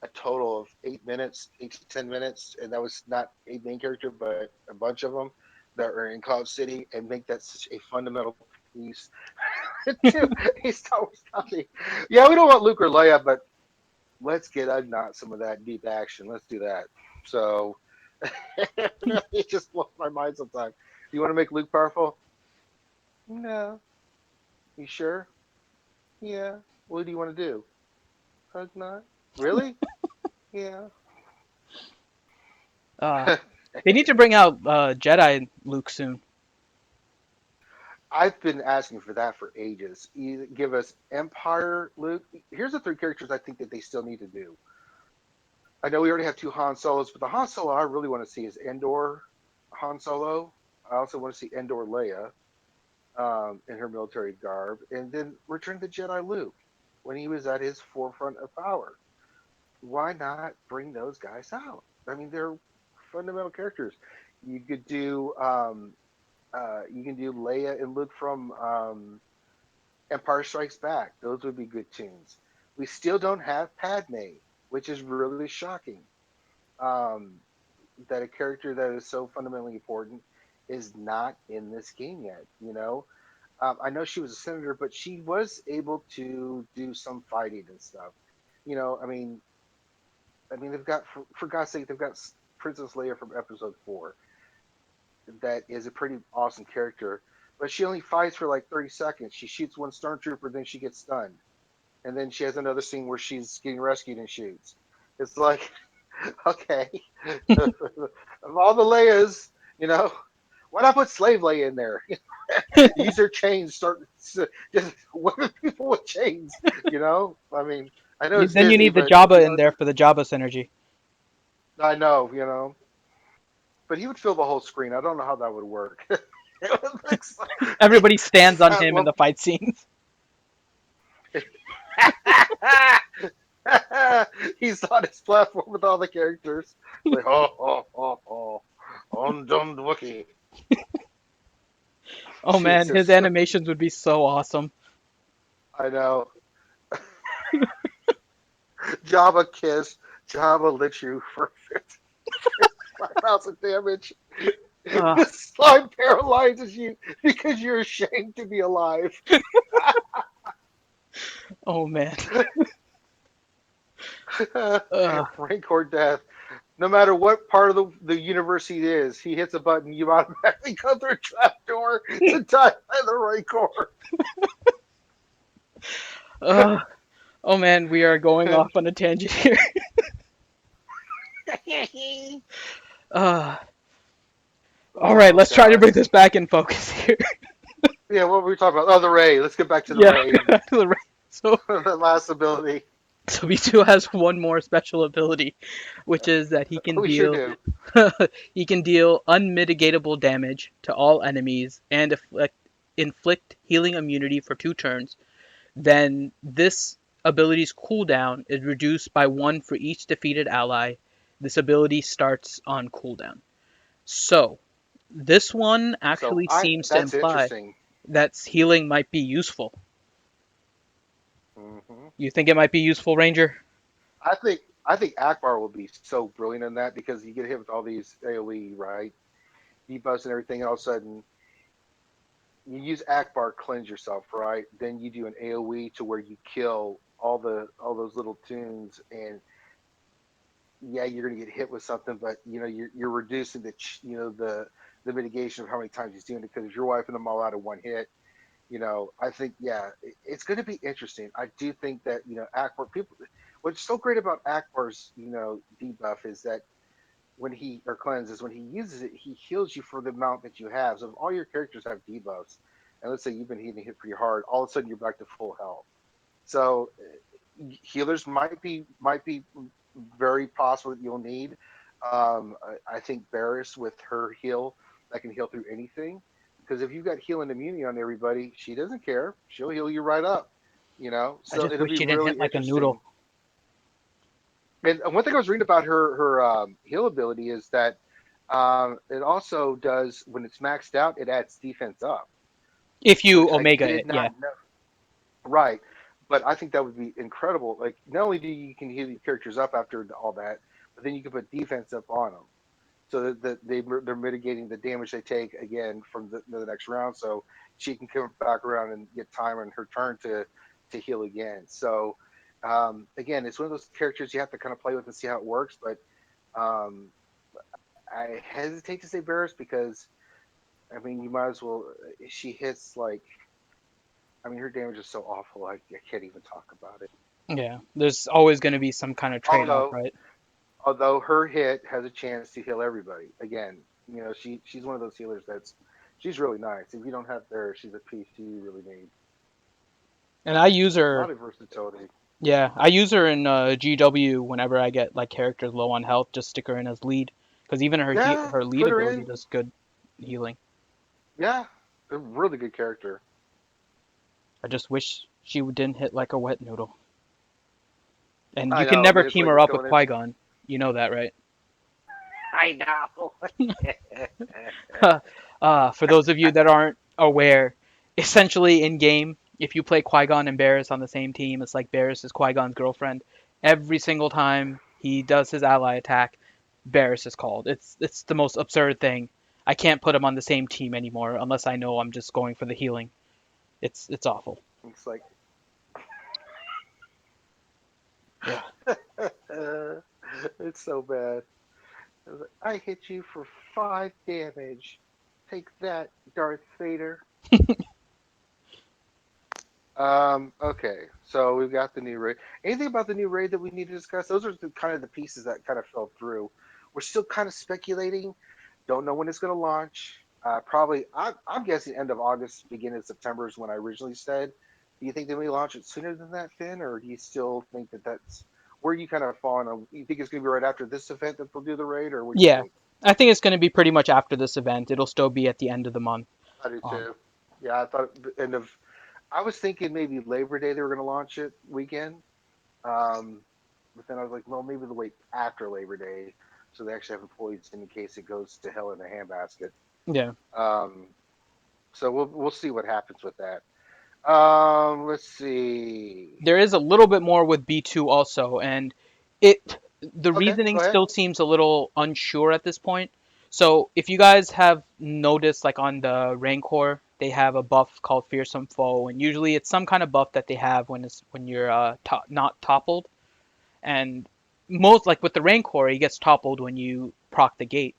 a total of 8 minutes, 8 to 10 minutes, and that was not a main character, but a bunch of them that are in Cloud City, and make that such a fundamental piece to a Star Wars copy. Yeah, we don't want Luke or Leia, but let's get Ugnaught some of that deep action. Let's do that. So it just blows my mind sometimes. Do you want to make Luke powerful? No. You sure? Yeah. What do you want to do? Ugnaught? Really? Yeah. Uh, they need to bring out Jedi Luke soon. I've been asking for that for ages. Either give us Empire Luke. Here's the three characters I think that they still need to do. I know we already have two Han Solos, but the Han Solo I really want to see is Endor Han Solo. I also want to see Endor Leia in her military garb, and then Return the Jedi Luke when he was at his forefront of power. Why not bring those guys out? I mean, they're fundamental characters. You could do you can do Leia and Luke from Empire Strikes Back. Those would be good tunes. We still don't have Padme, which is really shocking. Um, that a character that is so fundamentally important is not in this game yet. I know she was a senator, but she was able to do some fighting and stuff. I mean, they've got for God's sake, they've got Princess Leia from Episode 4. That is a pretty awesome character, but she only fights for like 30 seconds. She shoots one stormtrooper, then she gets stunned, and then she has another scene where she's getting rescued and shoots. It's like, okay, of all the Leias, you know, why not put Slave Leia in there? Use her chains, start just whipping people with chains. I mean, I know it's Then you Disney, need the but Jabba in there for the Jabba synergy. I know. But he would fill the whole screen. I don't know how that would work. It would look like Everybody stands on at him in one the fight scenes. he's on his platform with all the characters. Like, oh, undone Wookie. Oh man, his Jesus, animations would be so awesome. I know. Java kiss. Java lit you for 5,000 damage. Uh, The slime paralyzes you because you're ashamed to be alive. oh man. Ugh, Rancor death. No matter what part of the universe he is, he hits a button, you automatically go through a trapdoor to die by the Rancor. ugh. Oh man, we are going off on a tangent here. Uh, all right, Oh let's try to God. bring this back in focus here. Yeah, what were we talking about? Oh, the Ray. Let's get back to the Yeah, Ray. back to the race. So, The last ability. so B2 has one more special ability, which is that he can We sure deal do. he can deal unmitigatable damage to all enemies and inflict healing immunity for 2 turns. Then this ability's cooldown is reduced by 1 for each defeated ally. This ability starts on cooldown. So, this one So actually I seems to that's imply interesting. that healing might be useful. Hmm. You think it might be useful, Ranger? I think Akbar will be so brilliant in that because you get hit with all these AOE, right? Debuffs and everything, and all of a sudden you use Akbar, cleanse yourself, right? Then you do an AOE to where you kill all those little tunes, and yeah, you're gonna get hit with something, but you're reducing the mitigation of how many times he's doing it because if you're wiping them all out in one hit, I think yeah, it's gonna be interesting. I do think that Akbar people. What's so great about Akbar's debuff is that when he or cleanses when he uses it, he heals you for the amount that you have. So if all your characters have debuffs, and let's say you've been hitting hit pretty hard, all of a sudden you're back to full health. So healers might be very possible that you'll need. I think Barris with her heal that can heal through anything. Because if you've got healing immunity on everybody, she doesn't care. She'll heal you right up. I So just it'll wish be she didn't hit really like a noodle. interesting. And one thing I was reading about her heal ability is that it also does when it's maxed out, it adds defense up, If you which I Omega did it, yeah. not know. Right. But I think that would be incredible. Like, not only do you can heal your characters up after all that, but then you can put defense up on them, so that they're mitigating the damage they take again from the next round. So she can come back around and get time on her turn to heal again. So again, it's one of those characters you have to kind of play with and see how it works. But um, I hesitate to say Barris because I mean you might as well. She hits like I mean her damage is so awful. I can't even talk about it. Yeah. There's always going to be some kind of trade-off, Although right? although her hit has a chance to heal everybody. Again, she's one of those healers that's she's really nice. If you don't have her, she's a piece you really need. And I use A her, lot of versatility. yeah, I use her in GW whenever I get like characters low on health, just stick her in as lead because even Yeah, her lead put her ability in. does good healing. Yeah, a really good character. I just wish she didn't hit like a wet noodle. And you I can know. I never mean, it's team like her up with killing everything. Qui-Gon. You know that, right? I know. For those of you that aren't aware, essentially in game, if you play Qui-Gon and Barriss on the same team, it's like Barriss is Qui-Gon's girlfriend. Every single time he does his ally attack, Barriss is called. It's the most absurd thing. I can't put him on the same team anymore unless I know I'm just going for the healing. It's awful. It's like Yeah. it's so bad. I hit you for 5 damage. Take that, Darth Vader. Okay, so we've got the new raid. Anything about the new raid that we need to discuss? Those are kind of the pieces that kind of fell through. We're still kind of speculating. Don't know when it's going to launch. Probably, I'm guessing end of August, beginning of September is when I originally said. Do you think they may launch it sooner than that, Finn, or do you still think that that's where you kind of fall on? You think it's going to be right after this event that they'll do the raid, or what do you Yeah. think? I think it's going to be pretty much after this event. It'll still be at the end of the month. I do Um, too. Yeah, I thought end of. I was thinking maybe Labor Day they were going to launch it weekend. But then I was like, well, maybe they'll wait after Labor Day so they actually have employees in case it goes to hell in a handbasket. yeah. Um, so we'll see what happens with that. Let's see. There is a little bit more with B2 also, and it the Okay, reasoning go ahead. still seems a little unsure at this point. So if you guys have noticed, like on the Rancor, they have a buff called Fearsome Foe, and usually it's some kind of buff that they have when you're not toppled. And most, like with the Rancor, he gets toppled when you proc the gate.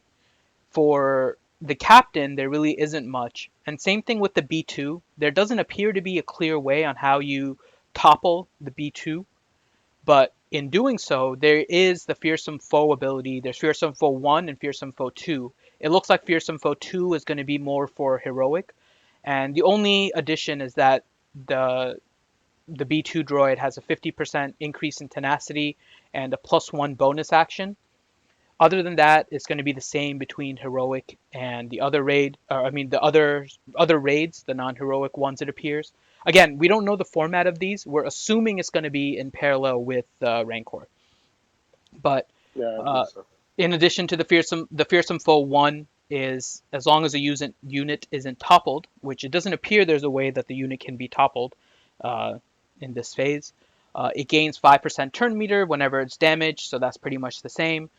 For the captain, there really isn't much. And same thing with the B2. There doesn't appear to be a clear way on how you topple the B2, but in doing so, there is the Fearsome Foe ability. There's Fearsome Foe 1 and Fearsome Foe 2. It looks like Fearsome Foe 2 is going to be more for heroic, and the only addition is that the the B2 droid has a 50% increase in tenacity and a +1 bonus action. Other than that, it's going to be the same between heroic and the other raid. Or, I mean, the other raids, the non-heroic ones. It appears. Again, we don't know the format of these. We're assuming it's going to be in parallel with Rancor. But Yeah, I believe uh, so. in addition to the fearsome foe one is as long as a unit isn't toppled, which it doesn't appear there's a way that the unit can be toppled uh, in this phase. It gains 5% turn meter whenever it's damaged, so that's pretty much the same.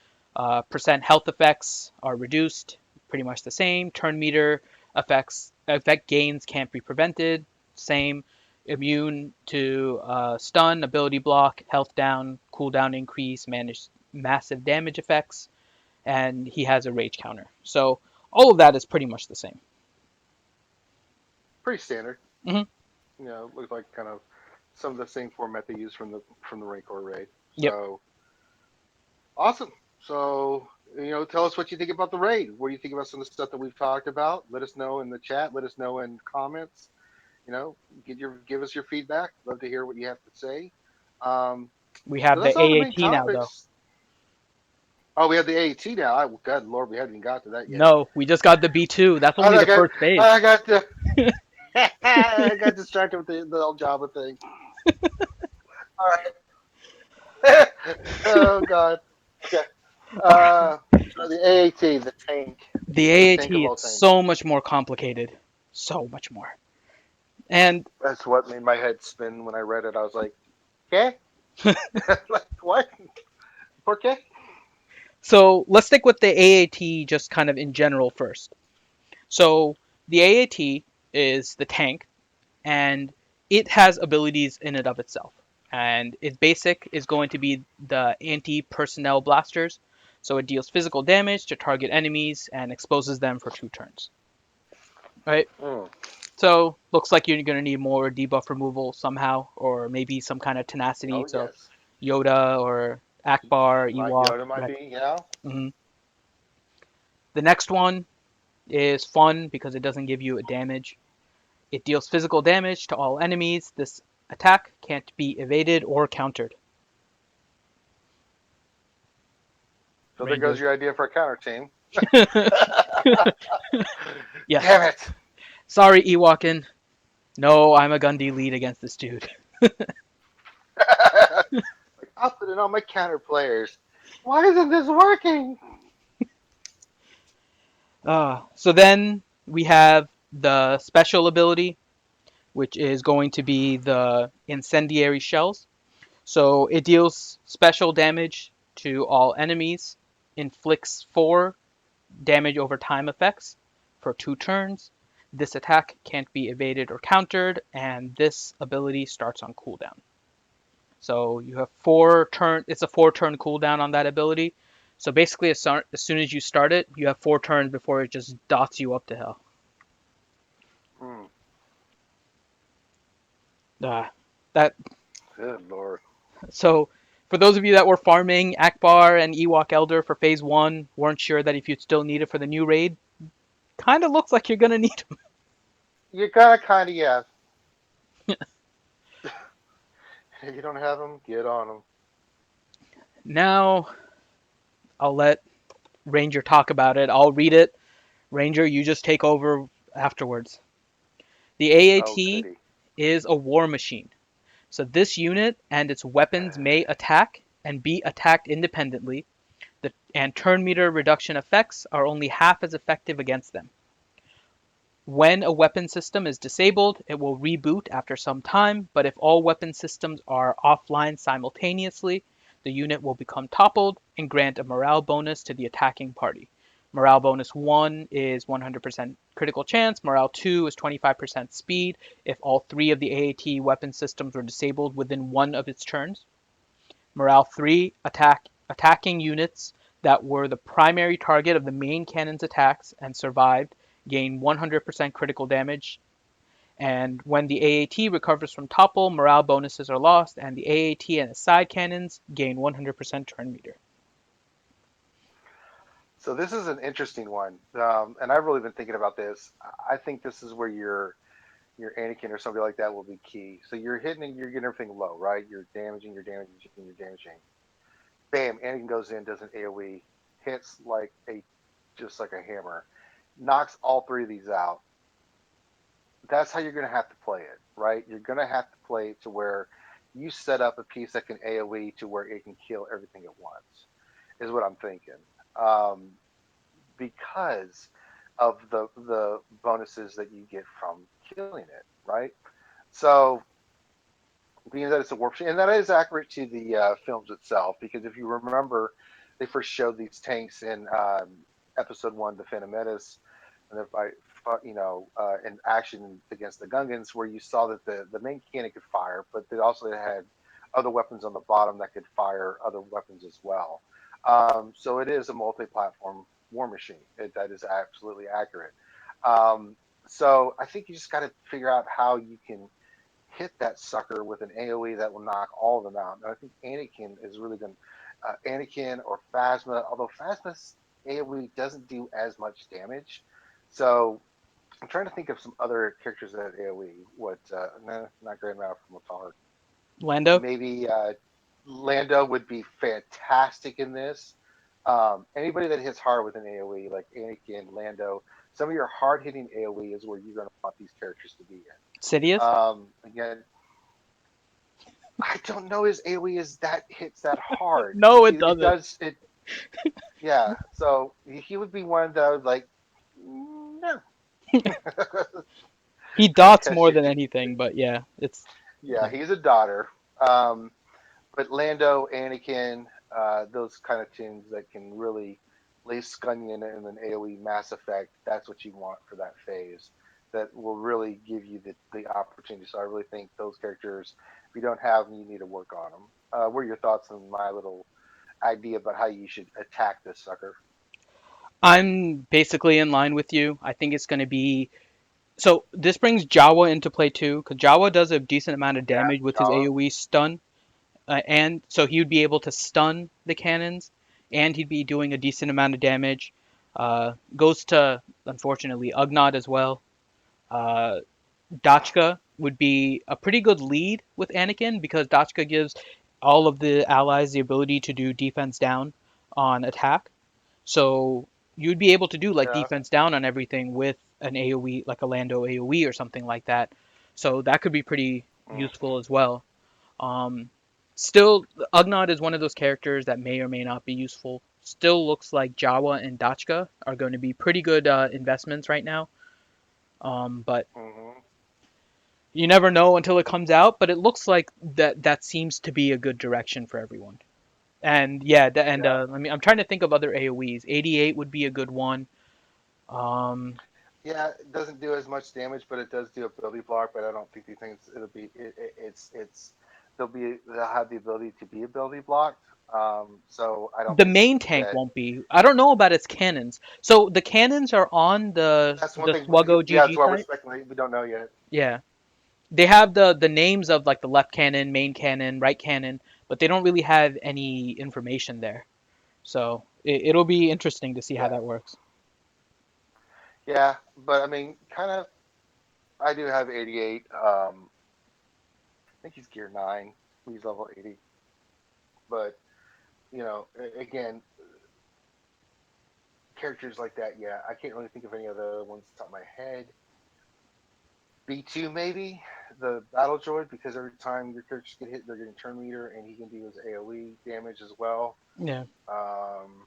Percent health effects are reduced, pretty much the same. Turn meter effect gains can't be prevented, same. Immune to stun, ability block, health down, cooldown increase, manage massive damage effects, and he has a rage counter. So all of that is pretty much the same. Pretty standard. Hmm. Looks like kind of some of the same format they use from the Rancor raid. Yep. So awesome. So tell us what you think about the raid. What do you think about some of the stuff that we've talked about? Let us know in the chat. Let us know in comments. Give us your feedback. Love to hear what you have to say. Um, We so have the that's all the main AAT now, though. topics. Oh, we have the AAT now. Good Lord, we haven't even got to that yet. No, we just got the B2. That's only I the got, first phase. I got the, I got distracted with the old Java thing. All right. Oh God. Okay. So the AAT, the tank, The the AAT tank of is all tanks. so much more complicated. So much more. And That's what made my head spin when I read it. I was like, "Okay, like what? Okay." so let's stick with the AAT just kind of in general first. So the AAT is the tank, and it has abilities in and of itself. And its basic is going to be the anti-personnel blasters. So it deals physical damage to target enemies and exposes them for 2 turns. Right? Mm. So looks like you're going to need more debuff removal somehow, or maybe some kind of tenacity. Oh So yes, Yoda or Akbar, my Ewok. Yoda might Right. be. Yeah. Hmm. The next one is fun because it doesn't give you a damage. It deals physical damage to all enemies. This attack can't be evaded or countered. So there goes Ranger. your idea for a counter team. Yes. Damn it! Sorry, Ewokin. No, I'm a Gundy lead against this dude. Like I'll put it on my counter players. Why isn't this working? So then we have the special ability, which is going to be the incendiary shells. So it deals special damage to all enemies, inflicts 4 damage over time effects for 2 turns. This attack can't be evaded or countered, and this ability starts on cooldown. So you have 4 turn. It's a 4 turn cooldown on that ability. So basically, as soon as you start it, you have 4 turns before it just dots you up to hell. Hmm. Ah, that Good lord. so. For those of you that were farming Akbar and Ewok Elder for Phase 1, weren't sure that if you'd still need it for the new raid, kind of looks like you're going to need them. You gotta kind of yeah. If you don't have them, get on them. Now, I'll let Ranger talk about it. I'll read it. Ranger, you just take over afterwards. The Oh AAT goody. is a war machine. So this unit and its weapons may attack and be attacked independently, and turn meter reduction effects are only half as effective against them. When a weapon system is disabled, it will reboot after some time, but if all weapon systems are offline simultaneously, the unit will become toppled and grant a morale bonus to the attacking party. Morale bonus 1 is 100% critical chance, morale 2 is 25% speed if all 3 of the AAT weapon systems were disabled within one of its turns. Morale 3, attacking units that were the primary target of the main cannon's attacks and survived gain 100% critical damage. And when the AAT recovers from topple, morale bonuses are lost, and the AAT and its side cannons gain 100% turn meter. So this is an interesting one, and I've really been thinking about this. I think this is where your Anakin or somebody like that will be key. So you're hitting and you're getting everything low, right? You're damaging, you're damaging. Bam! Anakin goes in, does an AOE, hits like a just like a hammer, knocks all three of these out. That's how you're going to have to play it, right? You're going to have to play it to where you set up a piece that can AOE to where it can kill everything at once. Is what I'm thinking. Um, because of the bonuses that you get from killing it, right? So being that it's a warp machine, and that is accurate to the films itself, because if you remember, they first showed these tanks in Episode One, The Phantom Menace, and if I, in action against the Gungans, where you saw that the main cannon could fire, but they also had other weapons on the bottom that could fire other weapons as well. So it is a multi-platform war machine. That is absolutely accurate. Um, so I think you just got to figure out how you can hit that sucker with an AOE that will knock all of them out. And I think Anakin is really going to, Anakin or Phasma, although Phasma's AOE doesn't do as much damage. So I'm trying to think of some other characters that AOE. Not Grand Moff Motar. Lando? Maybe Lando would be fantastic in this. Anybody that hits hard with an AOE, like Anakin, Lando, some of your hard hitting AOE is where you're going to want these characters to be in. Sidious? Again, I don't know his AoE is that hits that hard. No, it It doesn't. does it. Yeah. So he would be one that I would like. No. He dots Because more than you, anything, but yeah, it's yeah, yeah. he's a daughter. Um, but Lando, Anakin, those kind of tunes that can really lay Scunnion in an AoE mass effect. That's what you want for that phase. That will really give you the opportunity. So I really think those characters, if you don't have them, you need to work on them. What are your thoughts on my little idea about how you should attack this sucker? I'm basically in line with you. I think it's going to be so. This brings Jawa into play too, because Jawa does a decent amount of Yeah, damage with his Jawa. AoE stun, and so he would be able to stun the cannons, and he'd be doing a decent amount of damage. Goes to unfortunately Ugnaught as well. Uh, Dachka would be a pretty good lead with Anakin because Dachka gives all of the allies the ability to do defense down on attack. So you'd be able to do like Yeah. defense down on everything with an AoE, like a Lando AoE or something like that. So that could be pretty useful Mm-hmm. as well. Um, Still, Ugnaught is one of those characters that may or may not be useful. Still looks like Jawa and Dachka are going to be pretty good investments right now. But Mm-hmm. you never know until it comes out. But it looks like that seems to be a good direction for everyone. And yeah, Yeah. I'm trying to think of other AoEs. 88 would be a good one. Um, Yeah, it doesn't do as much damage, but it does do ability block. But I don't think these things it'll be it's they'll have the ability to be ability blocked. So I don't the think main tank that won't be. I don't know about its cannons. So the cannons are on that's one the thing. SWGOH Yeah, that's GG why we're site. speculating. We don't know yet. Yeah, they have the names of like the left cannon, main cannon, right cannon, but they don't really have any information there. So it'll be interesting to see how Yeah, that works. yeah, but I mean, kind of. I do have 88. I think he's gear 9. He's level 80. But again, characters like that. Yeah, I can't really think of any other ones off the top of my head. B2 maybe the battle droid, because every time your characters get hit, they're getting turn meter, and he can do his AOE damage as well. Yeah. Um,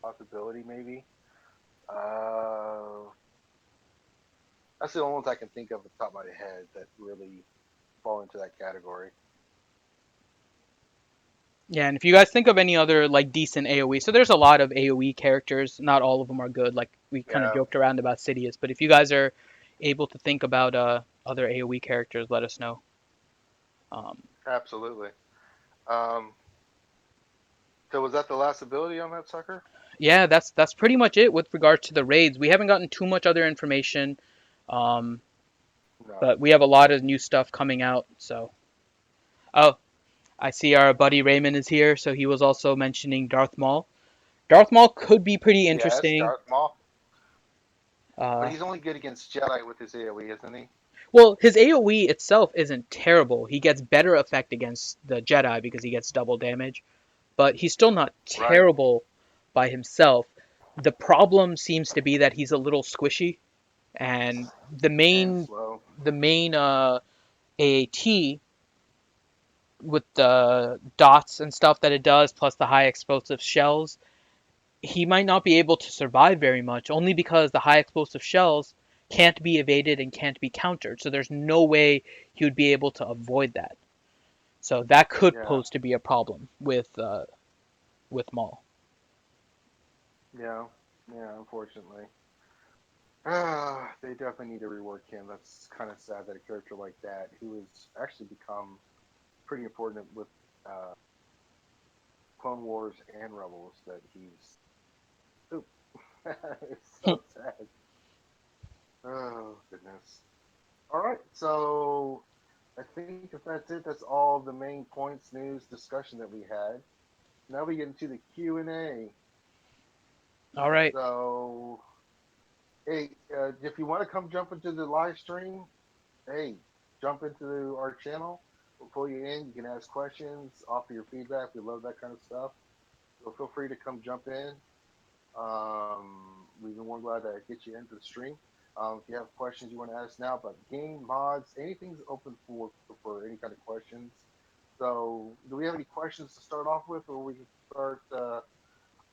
Possibility maybe. Uh, that's the only ones I can think of at the top of my head that really fall into that category. Yeah, and if you guys think of any other like decent AoE, so there's a lot of AoE characters. Not all of them are good. Like we kind of Yeah, joked around about Sidious, but if you guys are able to think about other AoE characters, let us know. Um, absolutely. Um, so was that the last ability on that sucker? Yeah, that's pretty much it with regards to the raids. We haven't gotten too much other information, um, No. but we have a lot of new stuff coming out. So, oh, I see our buddy Raymond is here, so he was also mentioning Darth Maul. Darth Maul could be pretty Yes, interesting. Darth Maul. But Uh, he's only good against Jedi with his AoE, isn't he? well, his AoE itself isn't terrible. He gets better effect against the Jedi because he gets double damage, but he's still not Right. terrible by himself. The problem seems to be that he's a little squishy, and And slow. the main AAT with the dots and stuff that it does, plus the high explosive shells, he might not be able to survive very much, only because the high explosive shells can't be evaded and can't be countered. So there's no way he would be able to avoid that. So that could Yeah. pose to be a problem with Maul. Yeah. Yeah. Unfortunately. Ah, they definitely need to rework him. That's kind of sad that a character like that, who has actually become pretty important with uh, Clone Wars and Rebels, that he's. Oop. It's so sad. Oh goodness. All right, so I think if that's it, that's all the main points, news, discussion that we had. Now we get into the Q and A. All right. So, hey, if you want to come jump into the live stream, hey, jump into our channel. We'll pull you in. You can ask questions, offer your feedback. We love that kind of stuff. So feel free to come jump in. We've been more glad to get you into the stream. If you have questions you want to ask now about the game, mods, anything's open for any kind of questions. So, do we have any questions to start off with, or we can start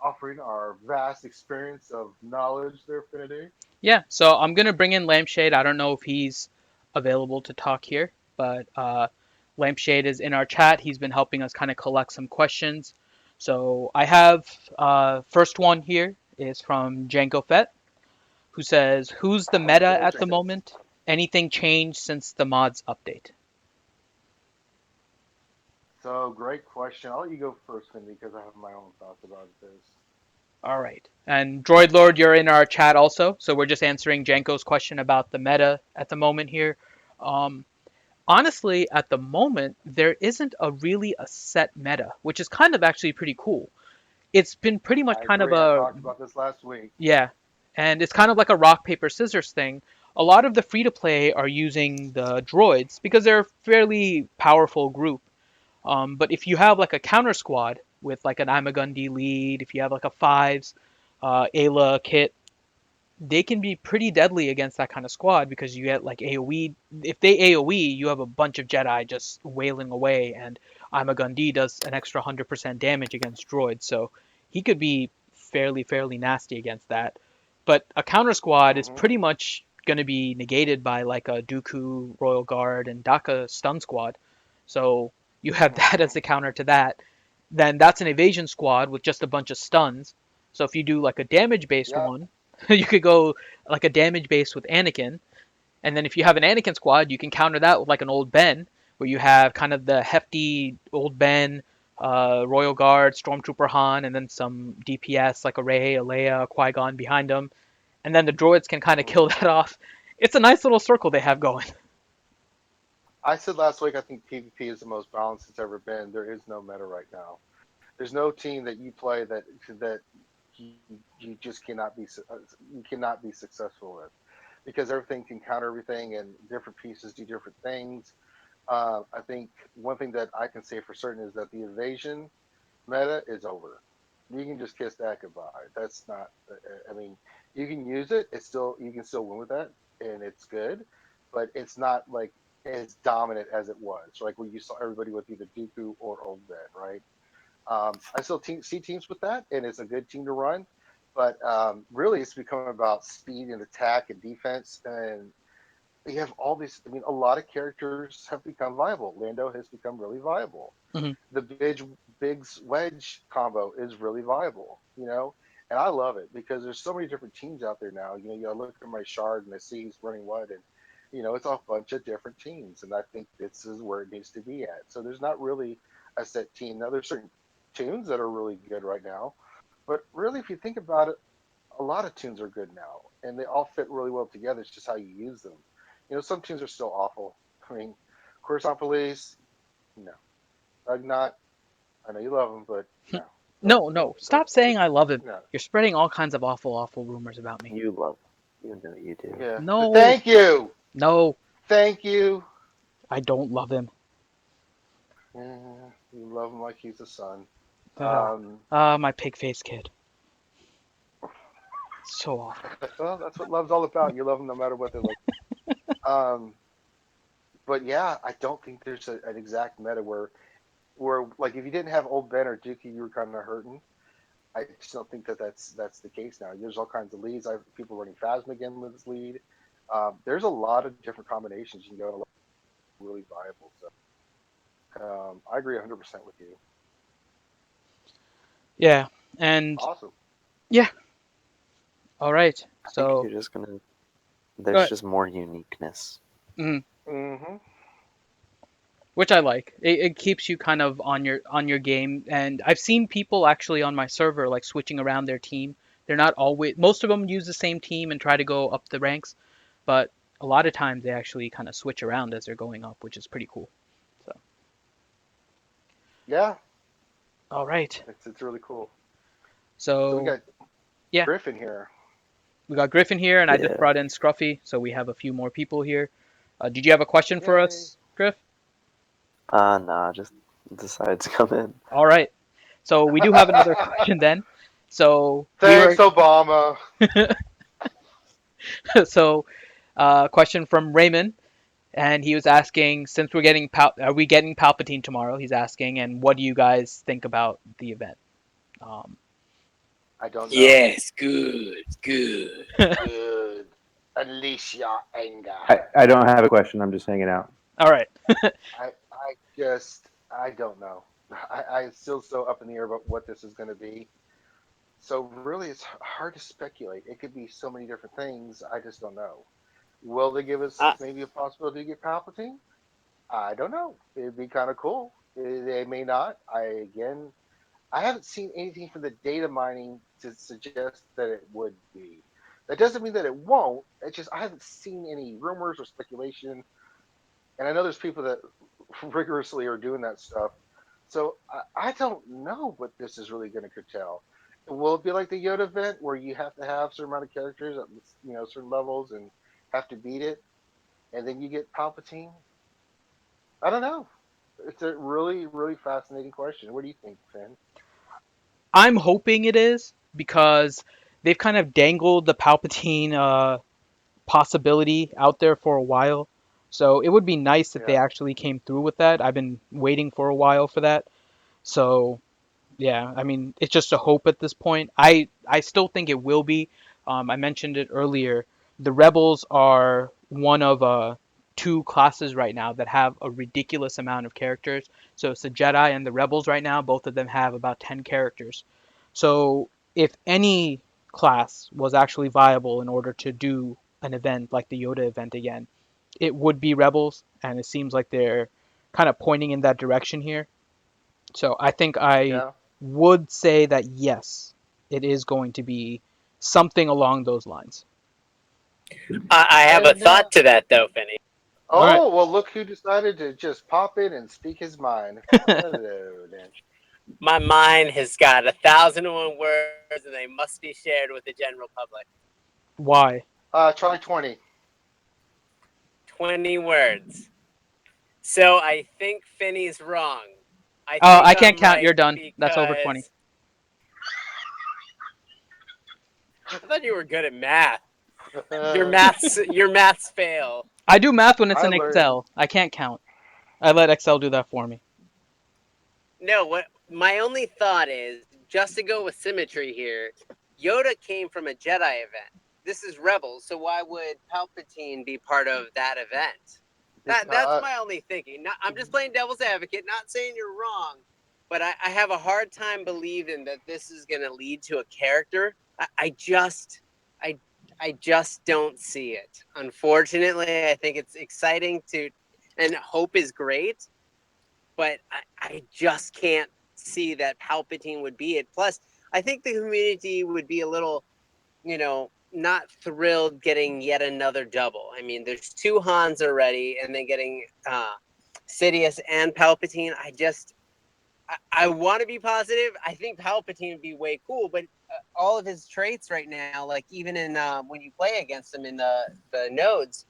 offering our vast experience of knowledge there, Finity? Yeah. So I'm gonna bring in Lampshade. I don't know if he's available to talk here, but Lampshade is in our chat. He's been helping us kind of collect some questions. So I have first one here is from Janko Fett, who says, "Who's the Let's meta go, at the Jacob. moment? Anything changed since the mods update?" So, great question. I'll let you go first, Finity, because I have my own thoughts about this. All right. And Droid Lord, you're in our chat also. So we're just answering Janko's question about the meta at the moment here. Um, Honestly, at the moment, there isn't a really a set meta, which is kind of actually pretty cool. It's been pretty much I kind of agree. I a, talked about this last week. yeah, and it's kind of like a rock, paper, scissors thing. A lot of the free to play are using the droids because they're a fairly powerful group. But if you have like a counter squad with like an Imagundi lead, if you have like a fives, Ayla kit, they can be pretty deadly against that kind of squad because you get like AoE. If they AoE, you have a bunch of Jedi just wailing away, and Imagundi does an extra 100% damage against droids, so he could be fairly nasty against that. But a counter squad is Hmm. pretty much going to be negated by like a Dooku, Royal Guard, and Daka stun squad. So you have that as Hmm. the counter to that. Then that's an evasion squad with just a bunch of stuns. So if you do like a damage based Yep. one, you could go like a damage base with Anakin, and then if you have an Anakin squad, you can counter that with like an old Ben, where you have kind of the hefty old Ben, Royal Guard, Stormtrooper Han, and then some DPS like a Rey, a Leia, a Qui Gon behind them, and then the droids can kind of kill that Hmm. off. It's a nice little circle they have going. I said last week I think PvP is the most balanced it's ever been. There is no meta right now. There's no team that you play that you just cannot you cannot be successful with, because everything can counter everything and different pieces do different things. I think one thing that I can say for certain is that the evasion meta is over. You can just kiss that goodbye. That's not. I mean, you can use it. It's still you can still win with that, and it's good, but it's not like as dominant as it was. Like when you saw everybody with either Dooku or Old Ben, right? I still see teams with that, and it's a good team to run. But really, it's become about speed and attack and defense, and you have all these. I mean, a lot of characters have become viable. Lando has become really viable. Hmm. The Biggs Wedge combo is really viable, and I love it because there's so many different teams out there now. You gotta look at my shard and I see he's running what, and it's a bunch of different teams, and I think this is where it needs to be at. So there's not really a set team. Now there's certain tunes that are really good right now, but really, if you think about it, a lot of tunes are good now, and they all fit really well together. It's just how you use them. Some tunes are still awful. I mean, Coruscant Police, no. Not. I know you love them, but no. No, no. Stop saying I love him. No. You're spreading all kinds of awful, awful rumors about me. You love. You know you do. Yeah. No, Thank you. no, Thank you. I don't love him. Yeah, you love him like he's a son. Ah, Um, my pig faced kid. So awful. well, that's what love's all about. You love them no matter what they look. Um, but yeah, I don't think there's an exact meta where like if you didn't have old Ben or Dookie, you were kind of hurting. I just don't think that's the case now. There's all kinds of leads. People running Phasma again with this lead. There's a lot of different combinations you can go to, really viable. So I agree 100% with you. Yeah, and Awesome. yeah, all right. I think So, you're just gonna. go There's ahead. just more uniqueness. Mhm. Hmm. Which I like. It keeps you kind of on your game. And I've seen people actually on my server like switching around their team. They're not always. Most of them use the same team and try to go up the ranks, but a lot of times they actually kind of switch around as they're going up, which is pretty cool. So, Yeah, all right. it's really cool. So we So got yeah, Griffin here. we got Griffin here, and I just Yeah. brought in Scruffy, so we have a few more people here. Did you have a question for Yay. us, Griff? Nah. Just decided to come in. All right. So we do have another question then. So we Thanks, were Obama. so question from Raymond, and he was asking, since are we getting Palpatine tomorrow? He's asking, and what do you guys think about the event? Um, I don't know. Yes, good, good. Good. Unleash your anger. I don't have a question. I'm just hanging out. all right. I don't know. I'm still so up in the air about what this is going to be. So really, it's hard to speculate. It could be so many different things. I just don't know. Will they give us I, maybe a possibility to get Palpatine? I don't know. It'd be kind of cool. They may not. I haven't seen anything from the data mining to suggest that it would be. That doesn't mean that it won't. It's just I haven't seen any rumors or speculation. And I know there's people that rigorously are doing that stuff. So I don't know what this is really going to curtail. Will it be like the Yoda event where you have to have a certain amount of characters at certain levels and have to beat it, and then you get Palpatine? I don't know. It's a really really fascinating question. What do you think, Finn? I'm hoping it is because they've kind of dangled the Palpatine possibility out there for a while. So it would be nice if they Yeah, actually came through with that. I've been waiting for a while for that. So yeah, I mean, it's just a hope at this point. I still think it will be. I mentioned it earlier. The Rebels are one of two classes right now that have a ridiculous amount of characters. So it's the Jedi and the Rebels right now. Both of them have about 10 characters. So if any class was actually viable in order to do an event like the Yoda event again, it would be Rebels, and it seems like they're kind of pointing in that direction here. So I think I yeah. would say that yes, it is going to be something along those lines. I have a And thought to that though, Finney. All right. oh well, look who decided to just pop in and speak his mind. Hello, then. My mind has got 1,001 words, and they must be shared with the general public. Why? Try 20. 20 words. So I think Finney's wrong. I Oh, think I can't I'm count. right You're done. That's over 20. because I thought you were good at math. Your maths fail. I do math when it's I in learned. Excel. I can't count. I let Excel do that for me. No, what my only thought is, just to go with symmetry here, Yoda came from a Jedi event. This is Rebels, so why would Palpatine be part of that event? That's Because my only thinking. I'm just playing devil's advocate, not saying you're wrong, but I have a hard time believing that this is going to lead to a character. I I just don't see it. Unfortunately, I think it's exciting to, and hope is great, but I just can't see that Palpatine would be it. Plus, I think the community would be a little, not thrilled getting yet another double. I mean, there's 2 Hans already, and then getting Sidious and Palpatine. I want to be positive. I think Palpatine would be way cool, but all of his traits right now, like even in when you play against him in the nodes,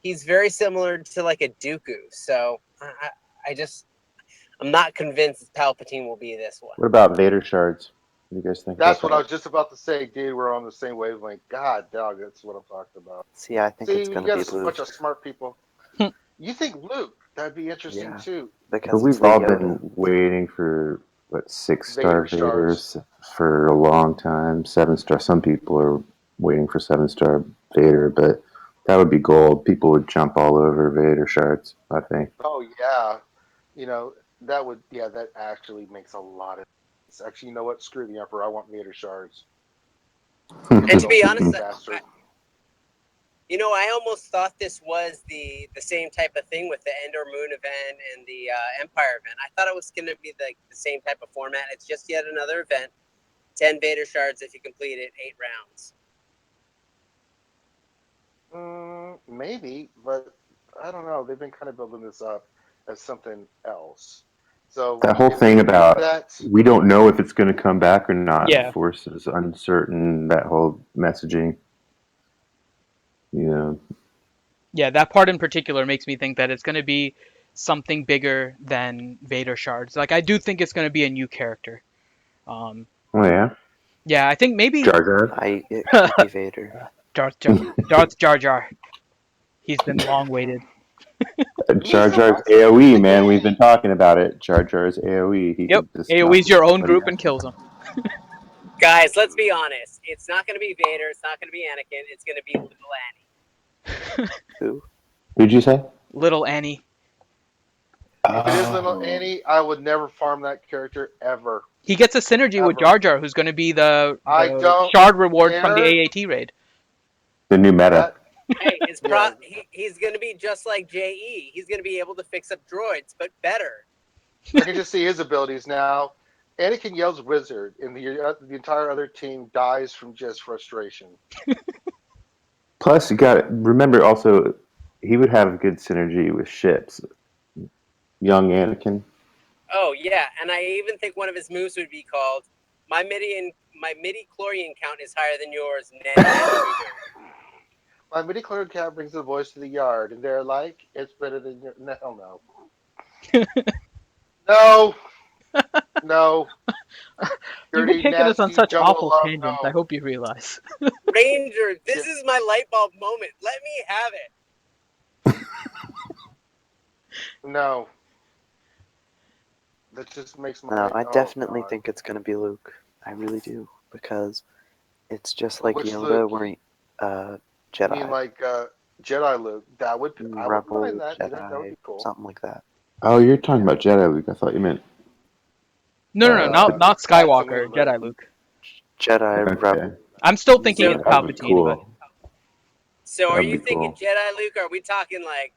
he's very similar to like a Dooku. So I'm not convinced Palpatine will be this one. What about Vader shards? What do you guys think? That's about what I that? was just about to say, dude. We're on the same wavelength. God, dog, that's what I'm talking about. See, I think See, it's you gonna got be a bunch Luke. of smart people. You think Luke? That'd be interesting Yeah. too. But Because it's we've the all Yoda. been waiting for what 6-star Vader stars. Vaders for a long time. 7-star. Some people are waiting for 7-star Vader, but that would be gold. People would jump all over Vader shards, I think. Oh yeah, that would that actually makes a lot of sense. Actually, you know what? Screw the Emperor. I want Vader shards. And to be honest, Bastard. I almost thought this was the same type of thing with the Endor Moon event and the Empire event. I thought it was going to be the same type of format. It's just yet another event. 10 Vader shards if you complete it, 8 rounds. Maybe, but I don't know. They've been kind of building this up as something else. So That whole if they thing can do about that, we don't know if it's going to come back or not. Yeah. Force is uncertain. That whole messaging. Yeah, that part in particular makes me think that it's going to be something bigger than Vader shards. Like, I do think it's going to be a new character. Um, Oh yeah. yeah, I think maybe Jar Jar. It could be Vader. Darth Jar Jar. He's been long waited. Jar he's Jar's alive in AOE, the man. We've been game. talking about it. Jar Jar's AOE. He Yep, can just knock AoE's your own somebody group out. and kills them. Guys, let's be honest. It's not going to be Vader. It's not going to be Anakin. It's going to be Little Annie. Who? Who'd you say? Little Annie. If it is little Oh. Annie, I would never farm that character ever. He gets a synergy with Ever. Jar Jar, who's going to be the I don't shard reward from the care. AAT raid. The new meta. That Hey, Yeah. he's going to be just like JE. He's going to be able to fix up droids, but better. I can just see his abilities now. Anakin yells "wizard," and the entire other team dies from just frustration. Plus, you got to remember also, he would have good synergy with ships. Young Anakin. Oh yeah, and I even think one of his moves would be called my midi-chlorian count is higher than yours. My midi-chlorian cat brings the boys to the yard, and they're like, "It's better than your." No, no, no, no. You've been Dirty, taking us on nasty, such jungle awful love. tangents. I No, hope you realize. Ranger, this is my light bulb moment. Let me have it. no. That just makes my. No, I oh, definitely God. think it's gonna be Luke. I really do. Because it's just like Which Yoda Luke? where I Jedi. mean, like Jedi Luke. I wouldn't Rebel mind that. That would Jedi, be cool. something like that. Oh, you're talking about Jedi Luke. I thought you meant. No, not Skywalker, Tatooine Luke. Jedi Luke. Jedi Okay. Rebel. I'm still thinking So- it's That'd be Palpatine, cool. So are That'd you be thinking cool. Jedi Luke? Are we talking like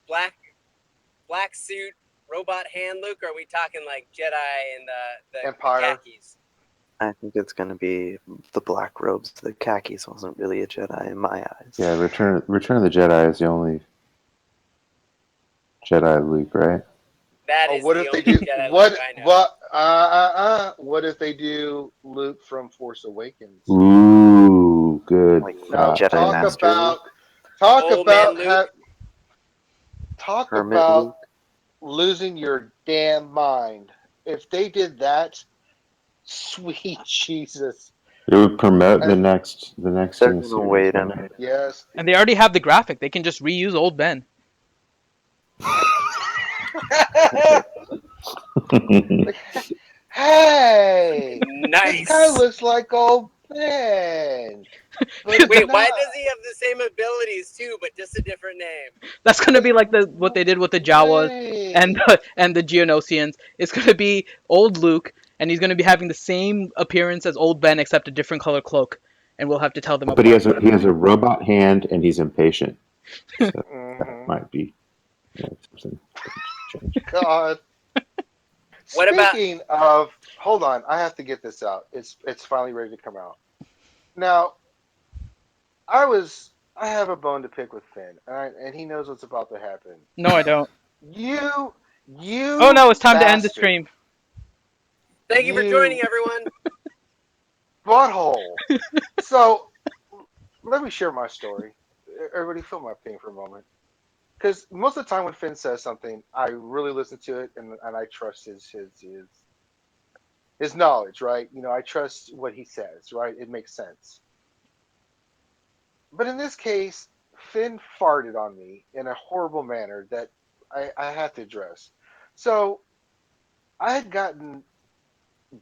black suit, robot hand Luke? Or are we talking like Jedi and the Empire. khakis? I think it's gonna be the black robes. The khakis wasn't really a Jedi in my eyes. Yeah, Return of the Jedi is the only Jedi Luke, right? That Oh, is what the if they only do? Jedi What? Luke I know. What if they do Luke from Force Awakens? Ooh, good Like Now Jedi talk Master about Luke, Old man Luke. talk Hermit about Luke. losing your damn mind. If they did that, sweet Jesus. It would promote the And next They're in the gonna series. wait wouldn't him. it? yes. And they already have the graphic. They can just reuse old Ben. Hey, this guy Nice. looks like old Ben. But Wait, why not. does he have the same abilities too, but just a different name? That's gonna be like what they did with the Jawas and Wait. and the Geonosians. It's gonna be old Luke, and he's gonna be having the same appearance as old Ben, except a different color cloak, and we'll have to tell them But he apart. has a robot hand and he's impatient. So that Mhm. might be something. Change. God. What about Speaking of, hold on, I have to get this out. It's finally ready to come out. Now, I have a bone to pick with Finn, and he knows what's about to happen. No, I don't. You, Oh you no, it's time to end the bastard, stream. thank you for joining, you everyone. butthole. So let me share my story. Everybody, feel my pain for a moment. Because most of the time when Finn says something, I really listen to it and I trust his knowledge, right? I trust what he says, right? It makes sense. But in this case, Finn farted on me in a horrible manner that I had to address. So I had gotten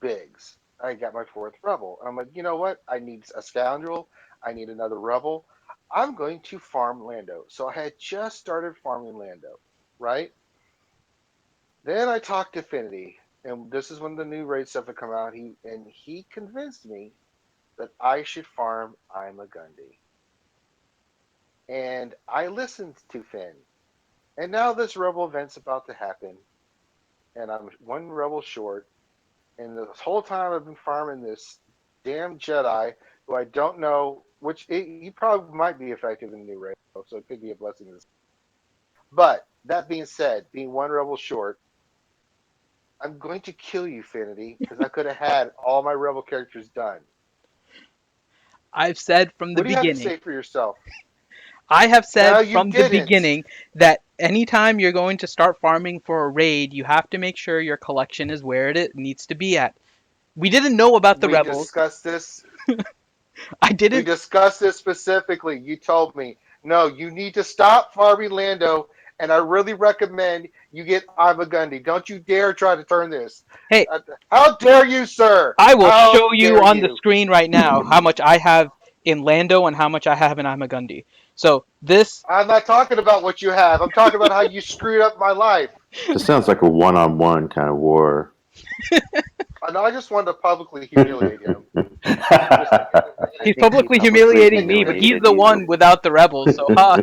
Biggs. I got my fourth rebel. And I'm like, you know what? I need a scoundrel. I need another rebel. I'm going to farm Lando. So I had just started farming Lando, right? Then I talked to Finity, and this is when the new raid stuff had come out. He convinced me that I should farm I'm a Gundy. And I listened to Finn. And now this rebel event's about to happen, and I'm one rebel short. And this whole time I've been farming this damn Jedi who I don't know which he probably might be effective in the new raid, so it could be a blessing. But that being said, being one rebel short, I'm going to kill you, Finity, because I could have had all my rebel characters done. I've said from the What do you have to beginning. say for yourself? I have No, said you from the didn't. beginning that anytime you're going to start farming for a raid, you have to make sure your collection is where it needs to be at. We didn't know about the We rebels. discussed this. I We didn't. discussed this specifically. You told me, no, you need to stop farming Lando, and I really recommend you get Gundy. Don't you dare try to turn this. Hey, Uh, how dare you, sir? I will How show you dare on the you? screen right now how much I have in Lando and how much I have in Imagundi. So this, I'm not talking about what you have. I'm talking about how you screwed up my life. This sounds like a one-on-one kind of war. I know. I just wanted to publicly humiliate him. Just I he's think he publicly publicly humiliating me, but he's humiliated the you. one without the rebels. So, ha.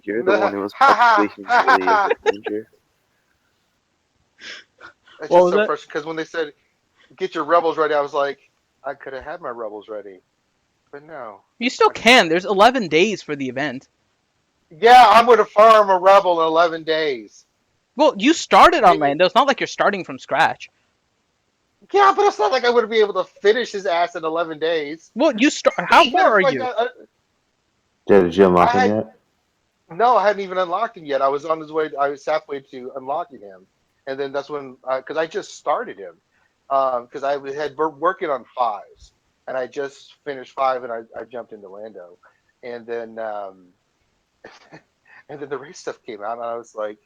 You're the ha one who was publicly ha humiliated, ha. Ranger. It's What just was so that? frustrating because when they said get your rebels ready, I was like, I could have had my rebels ready, but no, You still I can't. can. There's 11 days for the event. Yeah, I'm going to farm a rebel in 11 days. Well, you started on Maybe. Lando. It's not like you're starting from scratch. Yeah, but it's not like I would be able to finish his ass in 11 days. Well, you start. How Even far if are like you? Did you I unlock him had yet? no, I hadn't even unlocked him yet. I was on his way. I was halfway to unlocking him, and then that's when because I just started him because I had working on fives, and I just finished five, and I jumped into Lando, and then and then the race stuff came out, and I was like,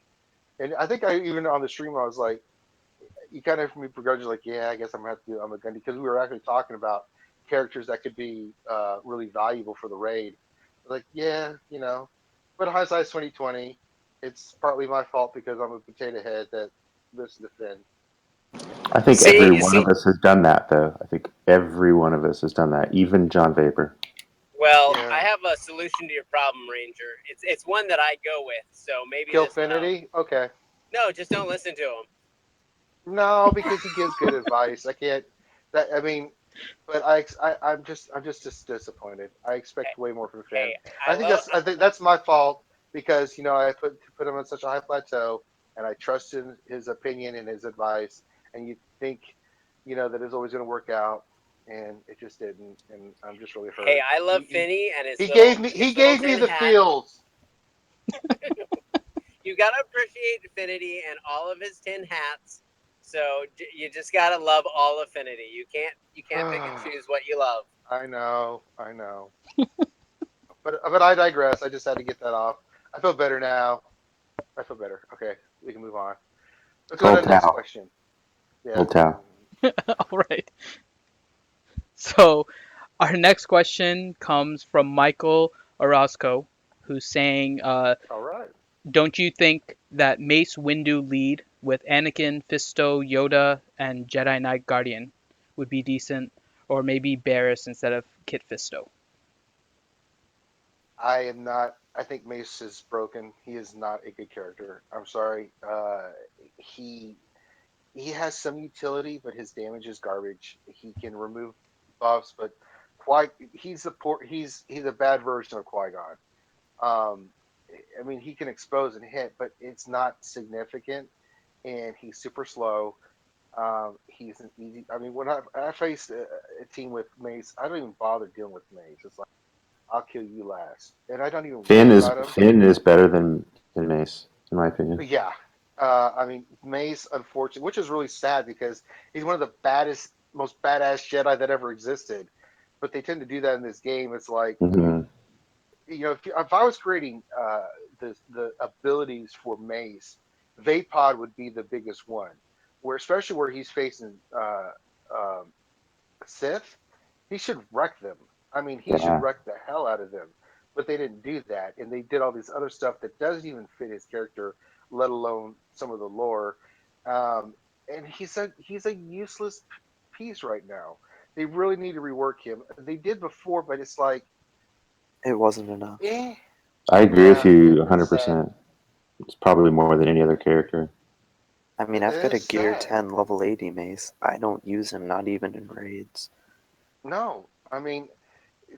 and I think I even on the stream I was like, you kind of me begrudgingly like, yeah, I guess I'm gonna have to do I'm a Gundy because we were actually talking about characters that could be really valuable for the raid. Like, yeah, but hindsight's 2020. It's partly my fault because I'm a potato head that listens to Finn. I think every see one see of us has done that, though. I think every one of us has done that, even John Vapor. well, I Yeah, have a solution to your problem, Ranger. It's one that I go with, so maybe kill this will help. Finity. Okay, No, just don't listen to him. no, because he gives good advice. I can't. That I mean, but I'm just disappointed. I Hey, expect way more from Finn. hey, I love. I think that's my fault because I put him on such a high plateau, and I trusted his opinion and his advice, and you think that it's always going to work out, and it just didn't, and I'm just really Hey, hurt. I love He he, Finney and he gave me his little tin the hat. feels. You gotta appreciate Affinity and all of his tin hats. So you just gotta love all Affinity. You can't pick and choose what you love. I know, but I digress. I just had to get that off. I feel better now. I feel better. Okay, we can move on. Let's go to Old the next Tao. question. Yeah. Old Tao. All right. So our next question comes from Michael Orozco, who's saying, All right. "Don't you think that Mace Windu lead with Anakin, Fisto, Yoda, and Jedi Knight Guardian would be decent, or maybe Barris instead of Kit Fisto?" I am not. I think Mace is broken. He is not a good character. I'm sorry. He he has some utility, but his damage is garbage. He can remove buffs, but Qui he's a bad version of Qui Gon. Um, I mean, he can expose and hit, but it's not significant, and he's super slow. He's an easy. I mean, when I face a team with Mace, I don't even bother dealing with Mace. It's like I'll kill you last, and I don't even worry about him. Finn is better than Mace, in my opinion. Yeah. I mean, Mace, unfortunately, which is really sad because he's one of the baddest, most badass Jedi that ever existed. But they tend to do that in this game. It's like, Hmm. if I was creating the abilities for Mace, Vapod would be the biggest one. Where especially where he's facing um, Sith, he should wreck them. I mean, he should Yeah, wreck the hell out of them. But they didn't do that, and they did all this other stuff that doesn't even fit his character, let alone some of the lore. Um, and he's a useless piece right now. They really need to rework him. They did before, but it's like, It wasn't enough. eh, I agree with yeah, you it's sad. 100%. It's probably more than any other character. I mean, It I've got a is Gear sad. 10 level 80 mace. I don't use him, not even in raids. No, I mean,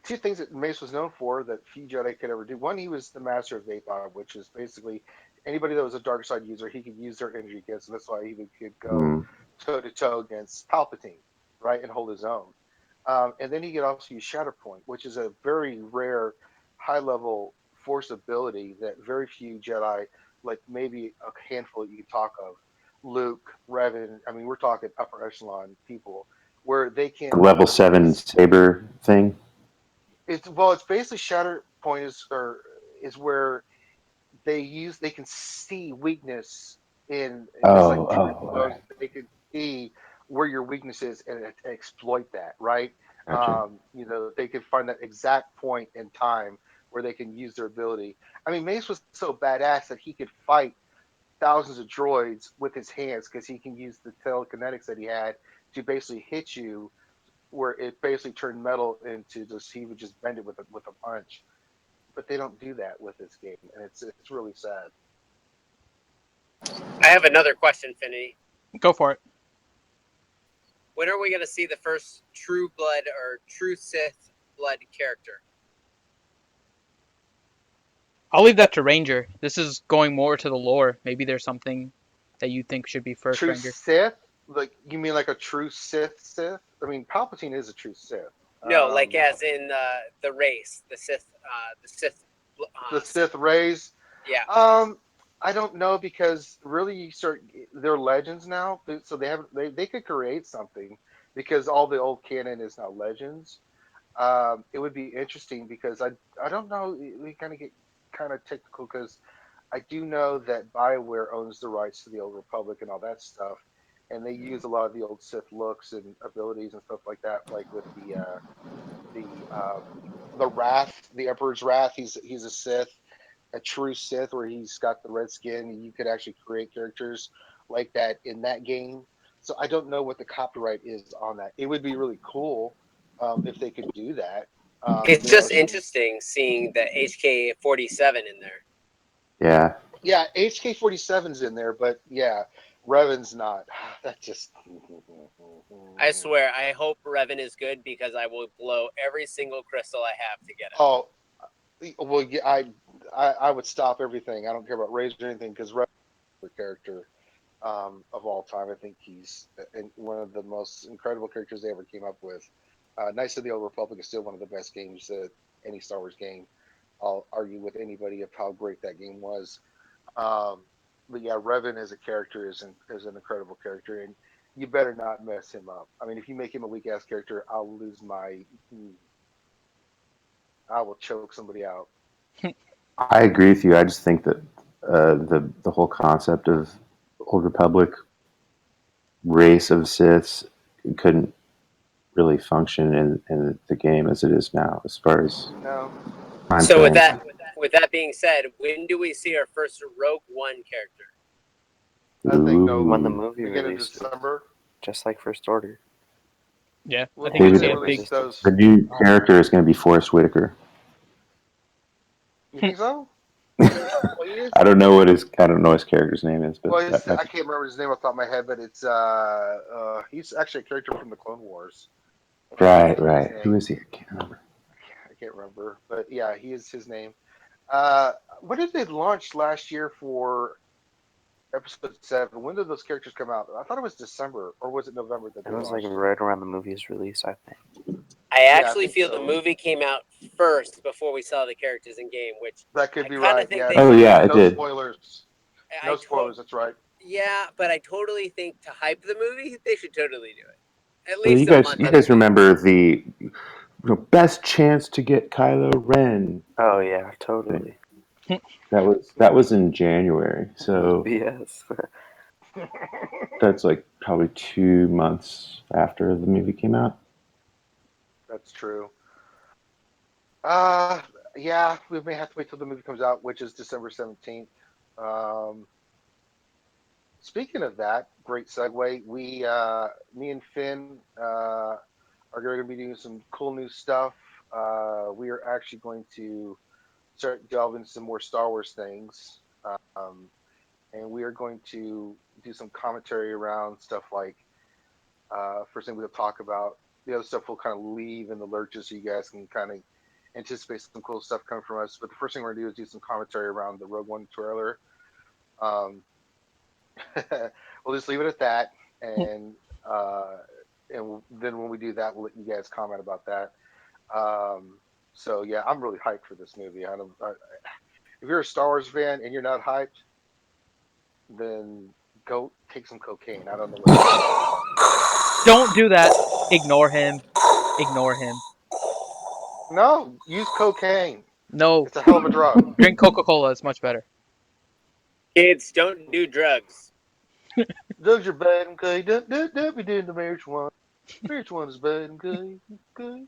two things that Mace was known for that few Jedi could ever do. One, he was the master of Vapor, which is basically anybody that was a dark side user, he could use their energy gifts, and that's why could go Mm. toe to toe against Palpatine, right, and hold his own. And then he could also use Shatterpoint, which is a very rare, high level force ability that very few Jedi, like maybe a handful that you can talk of, Luke, Revan. I mean, we're talking upper echelon people where they The can level 7 saber thing. it's basically shatter point is where they can see weakness in just like Oh, truth all bows. right. They can see where your weakness is and exploit that, right? Gotcha. They can find that exact point in time where they can use their ability. I mean, Mace was so badass that he could fight thousands of droids with his hands because he can use the telekinetics that he had to basically hit you where it basically turned metal into just he would just bend it with a punch. But they don't do that with this game, and it's really sad. I have another question, Finity. Go for it. When are we going to see the first true blood or true Sith blood character? I'll leave that to Ranger. This is going more to the lore. Maybe there's something that you think should be first, True Ranger. Sith, like you mean like a true Sith? I mean, Palpatine is a true Sith. No, like as in the race, the Sith, The Sith. Sith rays. Yeah. I don't know because really they're legends now, so they could create something because all the old canon is now legends. It would be interesting because I don't know. We kind of get kind of technical because I do know that Bioware owns the rights to the Old Republic and all that stuff, and they use a lot of the old Sith looks and abilities and stuff like that, like with the Wrath, the Emperor's Wrath. He's a Sith, a true Sith, where he's got the red skin, and you could actually create characters like that in that game. So I don't know what the copyright is on that. It would be really cool if they could do that. It's just Some interesting seeing the HK-47 in there. Yeah. yeah, HK-47's in there, but yeah, Revan's not. That just I swear, I hope Revan is good because I will blow every single crystal I have to get it. oh well, yeah, I would stop everything. I don't care about Razor or anything because Revan's the character of all time. I think he's one of the most incredible characters they ever came up with. Knights of the Old Republic is still one of the best games that any Star Wars game. I'll argue with anybody of how great that game was. Um, but yeah, Revan as a character is an incredible character, and you better not mess him up. I mean, if you make him a weak ass character, I will choke somebody out. I agree with you. I just think that the whole concept of Old Republic race of Siths couldn't really function in the game as it is now, as far as No, time So frame. with that being said, when do we see our first Rogue One character? I think When the no. Ooh. movie Beginning of releases, December. just like First Order. Yeah, I Well, think who we did see they it Limited release pretty. those? The Resistance. new character is going to be Forrest Whitaker. You think so? Well, he is. I don't know his character's name is, but Well, I can't remember his name off the top of my head, but it's he's actually a character from the Clone Wars. right, His right. Who name. is he? I can't remember. I can't remember, but yeah, he is his name. When did they launch last year for episode 7? When did those characters come out? I thought it was December, or was it November that It they was like launched? right around the movie's release, I think. I Yeah, I actually think feel the so. movie came out first before we saw the characters in game, which That could I be kind right. of think Yeah. they. Oh yeah, it No did. spoilers. I No spoilers. That's right. Yeah, but I totally think to hype the movie, they should totally do it. At Well, least a month you in guys advance. remember the best chance to get Kylo Ren Oh yeah, thing? totally. That was in January, so BS. that's like probably 2 months after the movie came out. That's true. Uh, yeah, we may have to wait till the movie comes out, which is December 17th. Um, Speaking of that, great segue. Me and Finn, are going to be doing some cool new stuff. We are actually going to start delving into some more Star Wars things. Um, and we are going to do some commentary around stuff like, first thing we'll talk about. The other stuff we'll kind of leave in the lurches so you guys can kind of anticipate some cool stuff coming from us. But the first thing we're going to do is do some commentary around the Rogue One trailer. Um, we'll just leave it at that, and uh, then when we do that, we'll let you guys comment about that. So yeah, I'm really hyped for this movie. If you're a Star Wars fan and you're not hyped, then go take some cocaine. I don't know what. Don't do that. Ignore him. Ignore him. No, use cocaine. No, It's a hell of a drug. drink Coca-Cola. It's much better. Kids, don't do drugs. Drugs are bad and good. Don't be doing the marijuana. Marijuana is bad and good. Good.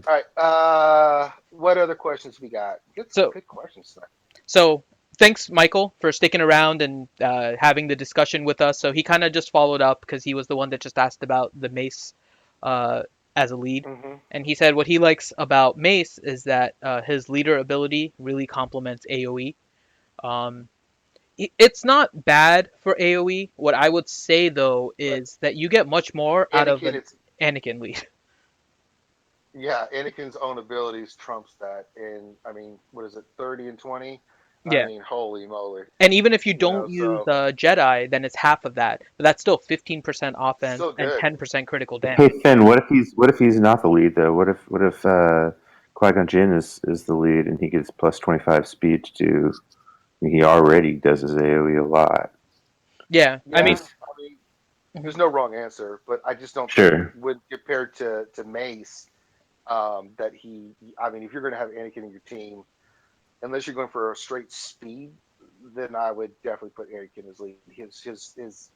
All right. What other questions we got? So, Good questions tonight. so thanks, Michael, for sticking around and having the discussion with us. So he kind of just followed up because he was the one that just asked about the Mace uh, as a lead. Mm-hmm. And he said what he likes about Mace is that his leader ability really complements AoE. Um, it's not bad for AoE. What I would say though But is that you get much more out of Anakin, an it's Anakin lead. yeah. Anakin's own abilities trumps that. And I mean, what is it? 30 and 20. I Yeah. mean, holy moly. And even if you don't use So Jedi, then it's half of that. But that's still 15% offense still and good. 10% critical Hey damage. Finn, what if he's not the lead though? What if Qui-Gon Jinn is the lead and he gets plus 25 speed to do? He already does his AOE a lot. Yeah, I Yeah. mean, Just I mean, mhm. there's no wrong answer, but I just don't think sure. when compared to Mace, that I mean, if you're going to have Anakin in your team, unless you're going for a straight speed, then I would definitely put Anakin as lead. His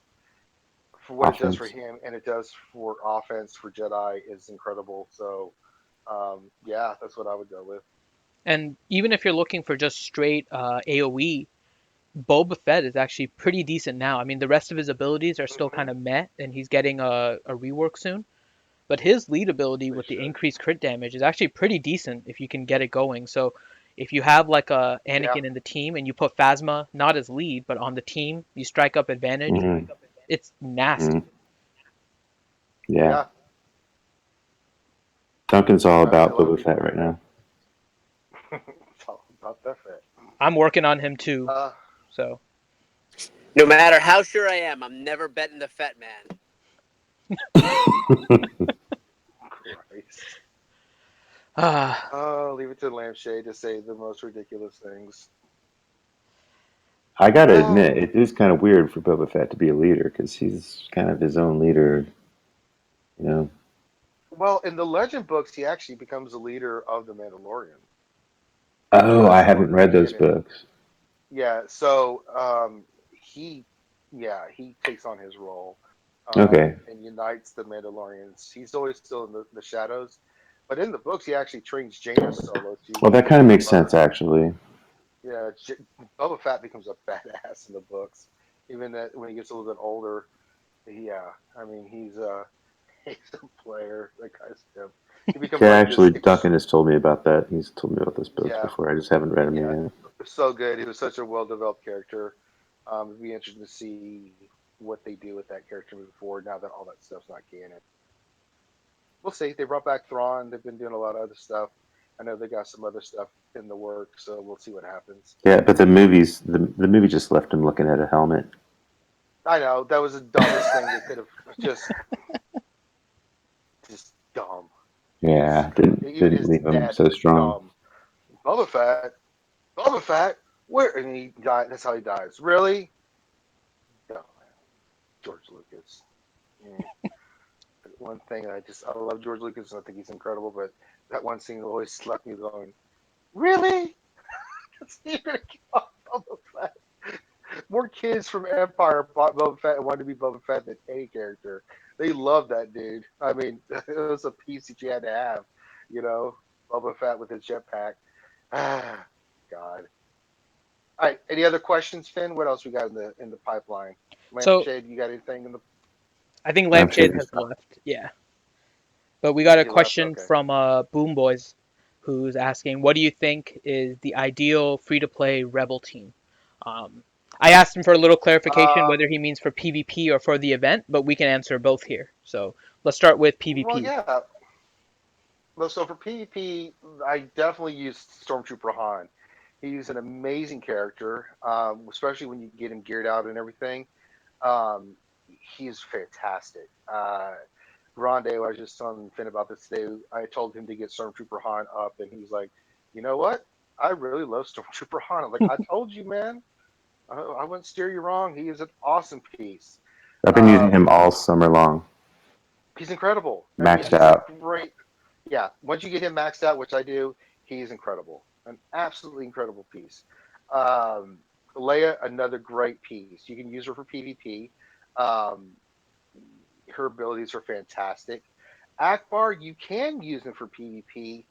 for what it does for Offense. him and it does for offense for Jedi is incredible. So yeah, that's what I would go with. And even if you're looking for just straight AoE, Boba Fett is actually pretty decent now. I mean, the rest of his abilities are still Mm-hmm. kind of meh, and he's getting a rework soon. But his lead ability They with the should. increased crit damage is actually pretty decent if you can get it going. So if you have like a Yeah. Anakin in the team and you put Phasma not as lead but on the team, you strike up advantage. Hmm. It's nasty. Hmm. Yeah. Yeah. Duncan's all I see a about lot of Boba people. Fett right now. It's all about that fit. I'm working on him too. Uh, So No matter how sure I am, I'm never betting the Fett Man. Christ. ah, Leave it to Lampshade to say the most ridiculous things. I gotta admit, Oh. it is kind of weird for Boba Fett to be a leader because he's kind of his own leader. You know. Well, in the legend books, he actually becomes the leader of the Mandalorian. Oh, I That's still haven't read those canon. books. Yeah, so he, yeah, he takes on his role Okay. and unites the Mandalorians. He's always still in the shadows, but in the books, he actually trains Jaina Solo Well, to that kind of become makes her. sense actually. Yeah, Boba Fett becomes a badass in the books, even that when he gets a little bit older. Yeah, I mean he's a player. That guy's him. He becomes Yeah, like this. actually, Duncan has told me about that. He's told me about those books Yeah, before. I just haven't read them yeah. yet. So good. He was such a well developed character. It'd be interesting to see what they do with that character moving forward now that all that stuff's not canon. We'll see. They brought back Thrawn. They've been doing a lot of other stuff. I know they got some other stuff in the works, so we'll see what happens. Yeah, but the movie just left him looking at a helmet. I know that was the dumbest thing they could have just dumb. Just Yeah, even didn't his leave him death so was strong. dumb. Boba Fett, Boba Fett, where? And he died. That's how he dies. Really? No, George Lucas. Mm. One thing I love George Lucas. And I think he's incredible, but that one scene always left me going, really? You're gonna kill Boba Fett? More kids from Empire bought Boba Fett and wanted to be Boba Fett than any character. They love that dude. I mean, it was a piece that you had to have, you know, Boba Fett with his jetpack. Ah, God. All right. Any other questions, Finn? What else we got in the pipeline? So Lampshade, you got anything in the? I think I'm sure Lampshade there's has left. Yeah. But we got a He left. question Okay. from Boom Boys, who's asking, "What do you think is the ideal free-to-play Rebel team?" Um, I asked him for a little clarification whether Um. he means for PvP or for the event, but we can answer both here. So let's start with Well, PvP. yeah. Well, so for PvP, I definitely use Stormtrooper Han. He's an amazing character, especially when you get him geared out and everything. Um, he's fantastic. Grande, I was just telling Finn about this today. I told him to get Stormtrooper Han up, and he's like, "You know what? I really love Stormtrooper Han." I'm like, "I told you, man. I wouldn't steer you wrong. He is an awesome piece. I've been using Um, him all summer long, he's incredible. I mean, maxed he's a out. great. Yeah, once you get him maxed out, which I do, he's incredible. An absolutely incredible piece. Um, Leia, another great piece. You can use her for PvP. Um, her abilities are fantastic. Akbar, you can use him for PvP.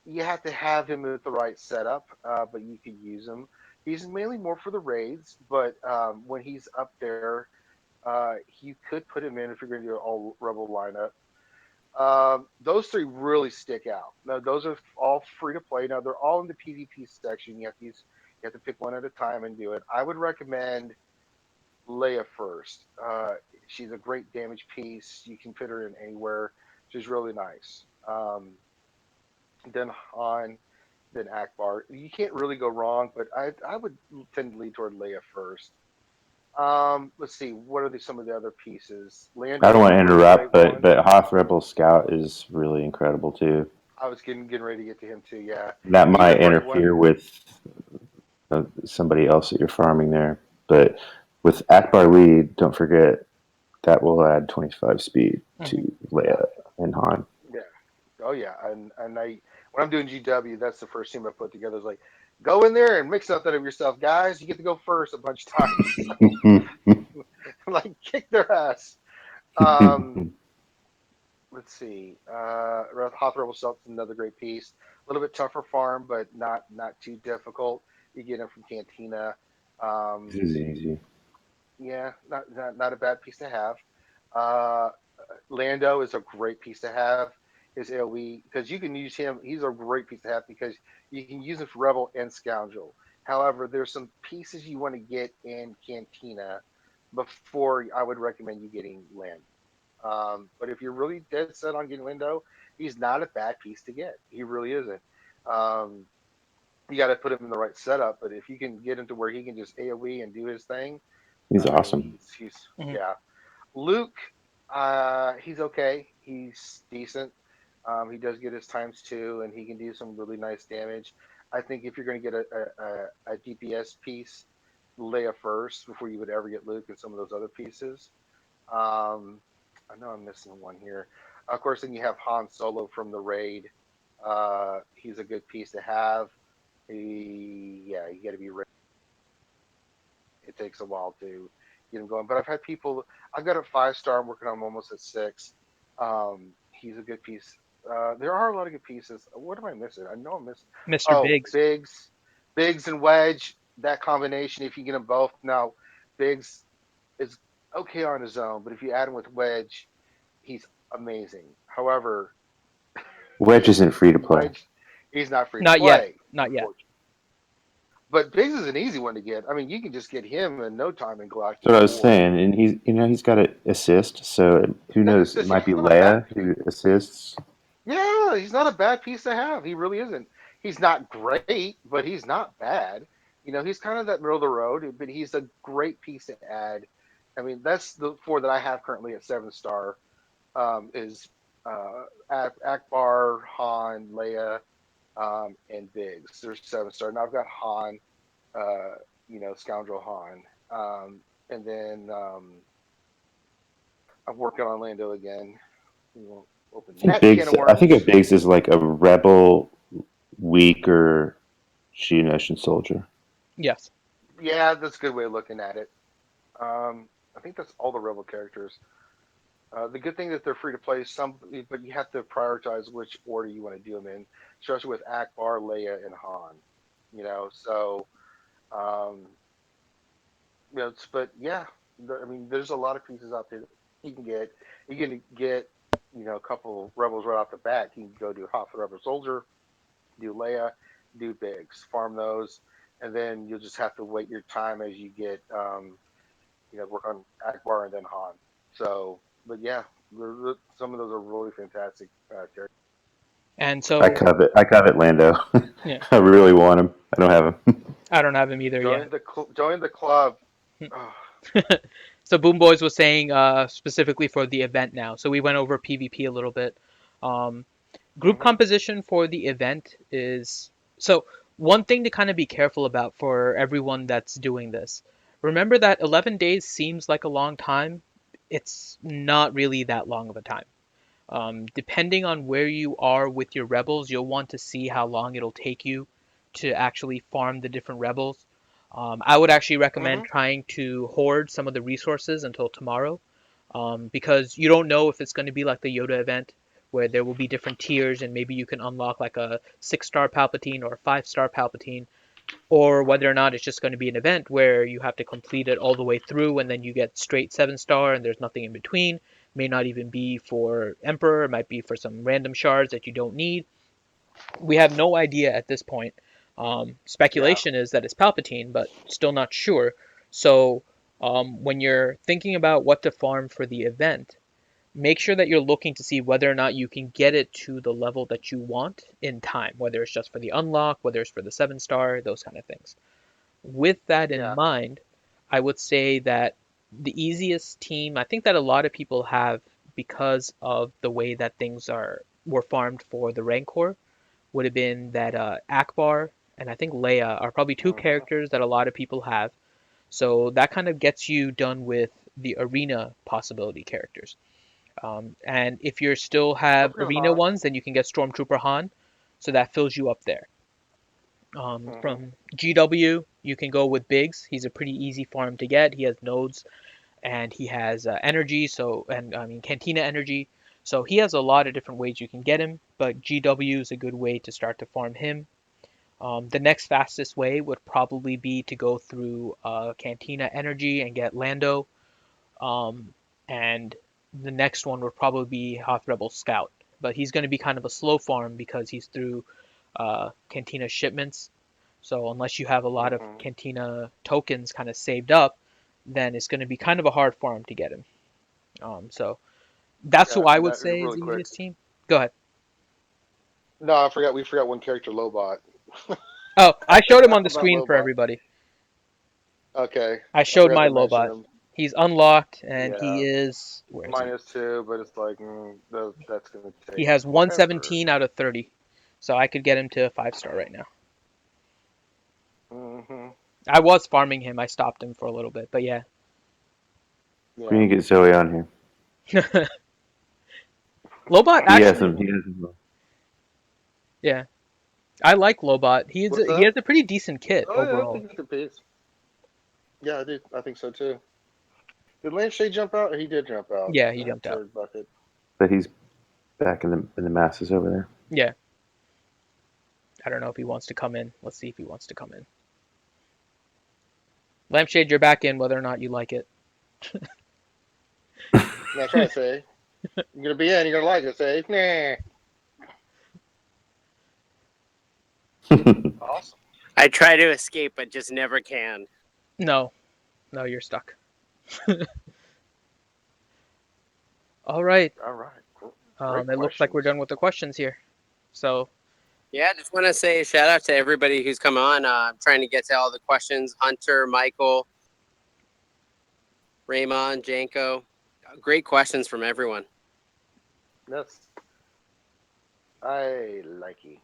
You have to have him with the right setup, but you could use him. He's mainly more for the raids, but when he's up there, you could put him in if you're going to do an all rebel lineup. Those three really stick out. Now, those are all free to play. Now, they're all in the PvP section. You have to pick one at a time and do it. I would recommend Leia first. She's a great damage piece. You can fit her in anywhere. She's really nice. Then Han, then Akbar. You can't really go wrong, but I would tend to lean toward Leia first. Let's see. What are some of the other pieces? I don't Lando's a want to really great interrupt, but one. Hoth Rebel Scout is really incredible too. I was getting ready to get to him too. Yeah, That he's a might great one. interfere with somebody else that you're farming there, but with Akbar lead, don't forget that will add 25 speed to Hmm. Yeah, Leia and Han. yeah. Oh yeah, and I when I'm doing GW, that's the first team I put together. Is like, go in there and make something of yourself, guys. You get to go first a bunch of times. Like kick their ass. Um, let's see. Hopper Rebel Stealth is another great piece. A little bit tougher farm, but not too difficult. You get them from Cantina. This Um, is easy. yeah, not a bad piece to have. Uh, Lando is a great piece to have. His AOE because you can use him. He's a great piece to have because you can use him for Rebel and Scoundrel. However, there's some pieces you want to get in Cantina before I would recommend you getting Lando. But if you're really dead set on getting Lindo, he's not a bad piece to get. He really isn't. Um, you got to put him in the right setup. But if you can get him to where he can just AOE and do his thing, He's I mean, awesome. he's Hmm. yeah. Luke, he's okay. He's decent. He does get his times two, and he can do some really nice damage. I think if you're going to get a DPS piece, Leia first before you would ever get Luke and some of those other pieces. Um, I know I'm missing one here. Of course, then you have Han Solo from the raid. He's a good piece to have. Yeah, you got to be ready. It takes a while to get him going. But I've had people. I've got a 5 star. I'm working on him almost at 6. He's a good piece. There are a lot of good pieces. What am I missing? I know I'm missing. Mr. Oh, Biggs. Biggs and Wedge. That combination. If you get them both now, Biggs is okay on his own, but if you add him with Wedge, he's amazing. However, Wedge isn't free to play. Wedge, he's not free to Not yet. play, Not yet. unfortunately. But Biggs is an easy one to get. I mean, you can just get him in no time in That's what Galactic I was War. saying, and he's got an assist, so who He's got knows? It assists. Yeah, might be he's not a bad. Leia who assists. Yeah, he's not a bad piece to have. He really isn't. He's not great, but he's not bad. He's kind of that middle of the road, but he's a great piece to add. I mean, that's the four that I have currently at 7 star. Is Akbar, Han, Leia, and Biggs. There's 7 star. Now I've got Han, uh, Scoundrel Han, and then I'm working on Lando again. We won't open that can of I think worms. of Biggs is like a rebel, weaker Geonosian soldier. Yes. Yeah, that's a good way of looking at it. I think that's all the Rebel characters. The good thing that they're free to play some, but you have to prioritize which order you want to do them in, especially with Akbar, Leia, and Han. So um, but yeah, I mean, there's a lot of pieces out there that you can get. You can get, a couple rebels right off the bat. You can go do Hoth the Rebel Soldier, do Leia, do Biggs, farm those, and then you'll just have to wait your time as you get, work on Akbar and then Han. So, but yeah, some of those are really fantastic characters. And so, I covet Lando. yeah, I really want him. I don't have him. I don't have him either yet. Join the club. Oh, So Boom Boys was saying specifically for the event now. So we went over PvP a little bit. Um, Group mm-hmm, composition for the event is so one thing to kind of be careful about for everyone that's doing this. Remember that 11 days seems like a long time. It's not really that long of a time. Depending on where you are with your rebels, you'll want to see how long it'll take you to actually farm the different rebels. I would actually recommend mm-hmm, trying to hoard some of the resources until tomorrow, because you don't know if it's going to be like the Yoda event, where there will be different tiers and maybe you can unlock like a 6 star Palpatine or a 5 star Palpatine, or whether or not it's just going to be an event where you have to complete it all the way through and then you get straight 7 star and there's nothing in between. May not even be for Emperor, it might be for some random shards that you don't need. We have no idea at this point. yeah, Speculation is that it's Palpatine, but still not sure. So when you're thinking about what to farm for the event, make sure that you're looking to see whether or not you can get it to the level that you want in time, whether it's just for the unlock, whether it's for the 7 star, those kind of things. With that in yeah, mind, I would say that the easiest team, I think that a lot of people have because of the way that things are were farmed for the Rancor, would have been that Akbar and I think Leia are probably two mm-hmm. characters that a lot of people have. So that kind of gets you done with the arena possibility characters. And if you still have Okay, arena Han. ones, then you can get Stormtrooper Han. So that fills you up there. Mm-hmm. From GW, you can go with Biggs. He's a pretty easy farm to get. He has nodes and he has energy, so and I mean Cantina energy. So he has a lot of different ways you can get him, but GW is a good way to start to farm him. The next fastest way would probably be to go through Cantina energy and get Lando. Um, and the next one would probably be Hoth Rebel Scout, but he's going to be kind of a slow farm because he's through Cantina shipments. So unless you have a lot of Mm-hmm. Cantina tokens kind of saved up, then it's going to be kind of a hard farm to get him. So that's who Yeah, I and would that say is really the quick. easiest team. Go ahead. No, I forgot. We forgot one character, Lobot. Oh, I I showed him forgot on the about screen for Lobot. everybody. Okay, I I showed forgot my to mention Lobot. him. He's unlocked and he Yeah, is where is he? -2, but it's like that's gonna He take has forever. 117 out of 30. So I could get him to a 5 star right now. Hmm. I was farming him. I stopped him for a little bit, but yeah. We Yeah, need to get Zoe on here. Lobot He has actually, some. He has some. yeah. I like Lobot. what's He up? has a pretty decent kit Oh yeah, I overall. think he's a piece. Yeah, I do. I think so too. Did Lampshade jump out? He did jump out. Yeah, he That jumped out. turd bucket. But he's back in the masses over there. Yeah. I don't know if he wants to come in. Let's see if he wants to come in. Lampshade, you're back in whether or not you like it. That's right, say. You're gonna be in. You're gonna like it, say. Nah. Awesome. I try to escape, but just never can. No, no, you're stuck. All right. All right. Cool. Great It looks like we're questions. done with the questions here. So Yeah, just want to say shout out to everybody who's come on. I'm trying to get to all the questions. Hunter, Michael, Raymond, Janko. Great questions from everyone. Yes. I like you.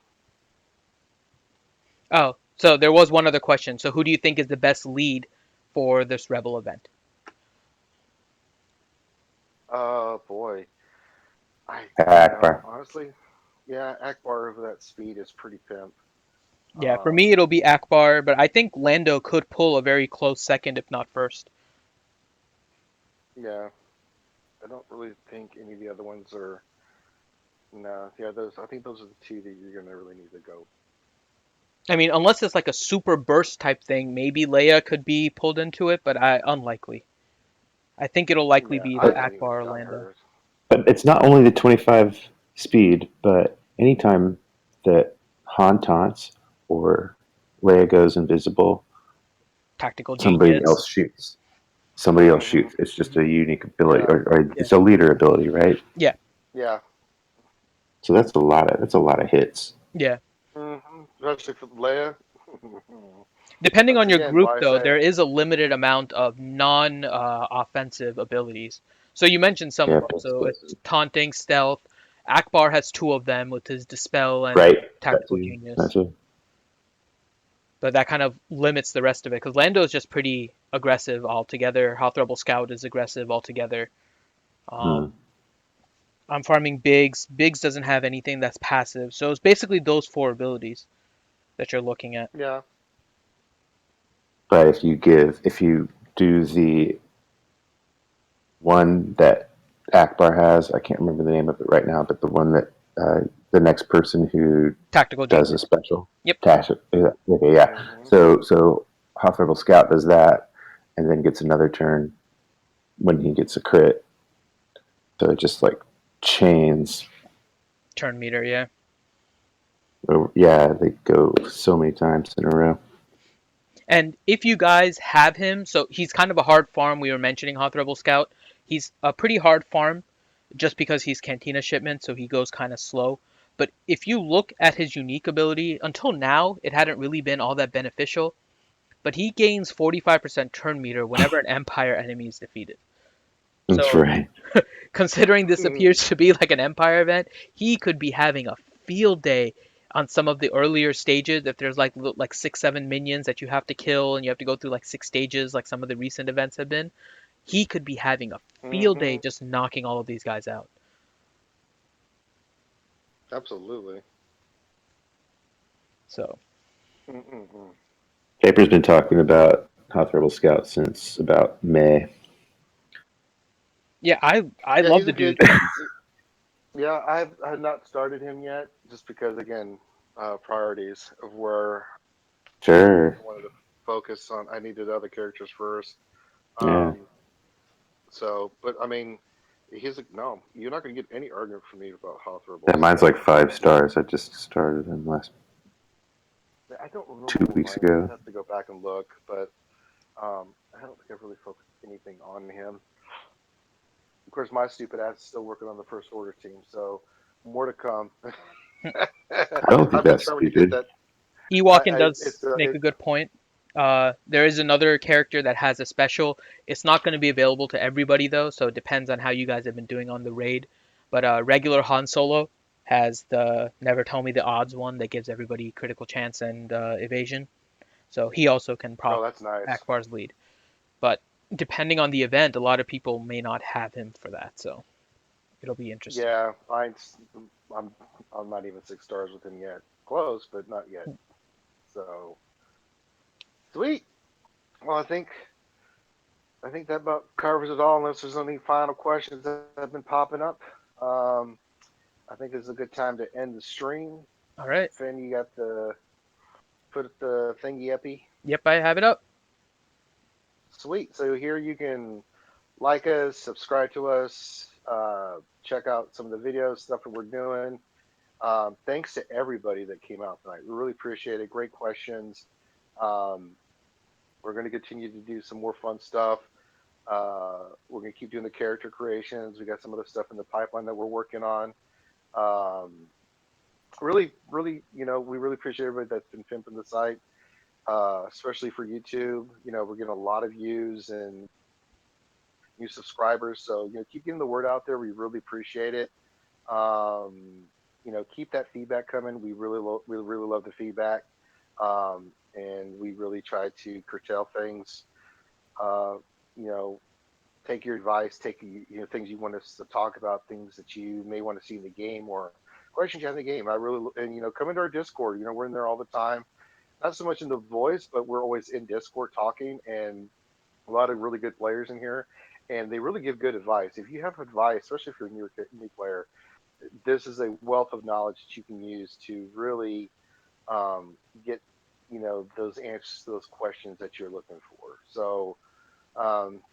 so there was one other question. So who do you think is the best lead for this Rebel event? Oh boy. Akbar. Honestly, yeah, Akbar over that speed is pretty pimp. Yeah, for me it'll be Akbar, but I think Lando could pull a very close second, if not first. Yeah, I don't really think any of the other ones are. No, yeah, those. I think those are the two that you're gonna really need to go. I mean, unless it's like a super burst type thing, maybe Leia could be pulled into it, but unlikely. I think it'll likely Yeah, be I the haven't even Akbar or got Lando. hers. But it's not only the 25 speed, but anytime that Han taunts or Leia goes invisible, Tactical somebody genius. else shoots. Somebody else Hmm. shoots. It's just a unique ability, Yeah, or Yeah. it's a leader ability, right? Yeah. yeah. So that's a lot of hits. Yeah. Especially for Leia. Depending That's on your again group, why I though, say, there is a limited amount of non-offensive abilities. So you mentioned some Yeah, of them. So it's taunting, stealth. Akbar has two of them with his dispel and right. That tactical too. That genius. too. But that kind of limits the rest of it because Lando is just pretty aggressive altogether. Hoth Rebel Scout is aggressive altogether. Hmm. Um, I'm farming Biggs. Biggs doesn't have anything that's passive, so it's basically those four abilities that you're looking at. yeah. But if you do the one that Akbar has, I can't remember the name of it right now, but the one that the next person who Tactical does a genius. special. Yep. Yeah, okay, yeah. Hmm. So Hoth Rebel Scout does that, and then gets another turn when he gets a crit. So it just like chains. Turn meter, yeah. Yeah, they go so many times in a row. And if you guys have him, so he's kind of a hard farm. We were mentioning Hoth Rebel Scout. He's a pretty hard farm just because he's Cantina shipment, so he goes kind of slow. But if you look at his unique ability, until now, it hadn't really been all that beneficial. But he gains 45% turn meter whenever an Empire enemy is defeated. That's So right. considering this appears to be like an Empire event, he could be having a field day on some of the earlier stages. If there's like 6, 7 minions that you have to kill and you have to go through like 6 stages, like some of the recent events have been, he could be having a field day Hmm. just knocking all of these guys out. Absolutely. So Mm-mm-mm. Paper's been talking about Hoth Rebel Scout since about May. yeah, I Yeah, love he's the a dude. good. Yeah, I've not started him yet, just because again, priorities of where Sure. I wanted to focus on. I needed other characters first. Yeah. Um, but I mean, he's like, no, you're not going to get any argument from me about Hoth Rebel Yeah, mine's like Scout. 5 stars. I just started him last I don't remember two what weeks mine is. ago. I'd have to go back and look, but I don't think I've really focused anything on him. Of course, my stupid ass is still working on the first order team, so more to come. I don't think I'm that's determined to get stupid. that. Ewalkin I does make a good point. There is another character that has a special. It's not going to be available to everybody though, so it depends on how you guys have been doing on the raid. But regular Han Solo has the Never Tell Me the Odds one that gives everybody critical chance and evasion. So he also can Oh, proc that's nice. Akbar's lead. But depending on the event, a lot of people may not have him for that, so it'll be interesting. Yeah, I'm I'm not even 6 stars with him yet. Close, but not yet. So sweet. Well, I think that about covers it all. Unless there's any final questions that have been popping up, um, I think this is a good time to end the stream. All right. Finn, you got the put the thingy uppy. Yep, I have it up. Sweet. So here you can like us, subscribe to us, check out some of the videos, stuff that we're doing. Thanks to everybody that came out tonight. We really appreciate it. Great questions. Um, we're going to continue to do some more fun stuff. We're going to keep doing the character creations. We got some other stuff in the pipeline that we're working on. Um, really, we really appreciate everybody that's been pimping the site, especially for YouTube. We're getting a lot of views and new subscribers. So, keep getting the word out there. We really appreciate it. Keep that feedback coming. We really love the feedback. And we really try to curtail things. Uh, you know, take your advice, take things you want us to talk about, things that you may want to see in the game or questions you have in the game. And come into our Discord. We're in there all the time. Not so much in the voice, but we're always in Discord talking, and a lot of really good players in here, and they really give good advice. If you have advice, especially if you're a new player, this is a wealth of knowledge that you can use to really get those answers to those questions that you're looking for. So,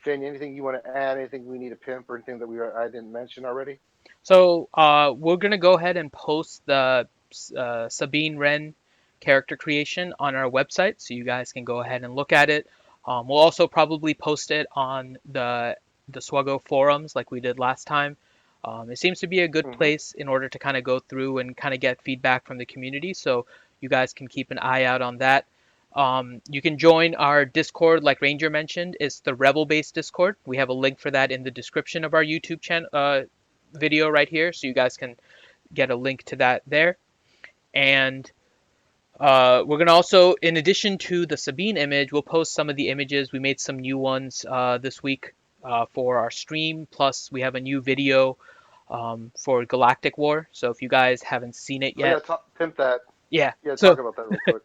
Finn, anything you want to add? Anything we need to pimp or anything that I didn't mention already? So we're gonna go ahead and post the Sabine Wren character creation on our website, so you guys can go ahead and look at it. We'll also probably post it on the SWGOH forums like we did last time. It seems to be a good Mm-hmm. place in order to kind of go through and kind of get feedback from the community, so you guys can keep an eye out on that. You can join our Discord, like Ranger mentioned. It's the Rebel-based Discord. We have a link for that in the description of our YouTube channel video right here, so you guys can get a link to that there. And we're gonna also, in addition to the Sabine image, we'll post some of the images. We made some new ones this week for our stream. Plus, we have a new video for Galactic War. So if you guys haven't seen it Oh yeah, yet, pimp that. yeah. Yeah, So talk about that real quick.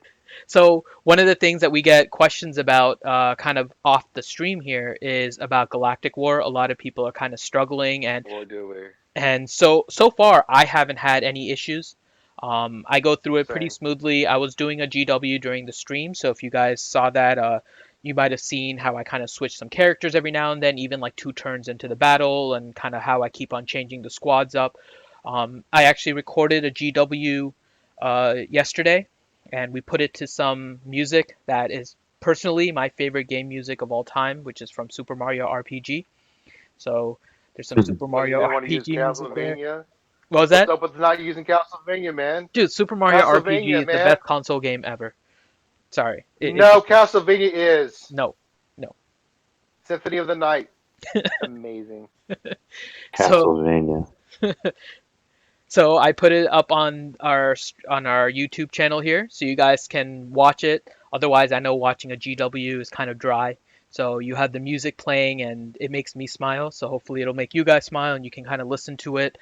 So one of the things that we get questions about, kind of off the stream here, is about Galactic War. A lot of people are kind of struggling, and Boy, do we. so far I haven't had any issues. I go through it pretty Same. smoothly. I was doing a GW during the stream, so if you guys saw that, you might have seen how I kind of switch some characters every now and then, even like 2 turns into the battle, and kind of how I keep on changing the squads up. I actually recorded a GW yesterday, and we put it to some music that is personally my favorite game music of all time, which is from Super Mario RPG. So there's some Super But you Mario didn't want to use RPG music there. Castlevania. What was What's that? up with not using Castlevania, man? Dude, Super Mario RPG Castlevania, is the man. best console game ever. Sorry. It No, just is. Castlevania is No, no. Symphony of the Night. Amazing. So Castlevania. So I put it up on our YouTube channel here, so you guys can watch it. Otherwise, I know watching a GW is kind of dry. So you have the music playing, and it makes me smile. So hopefully, it'll make you guys smile, and you can kind of listen to it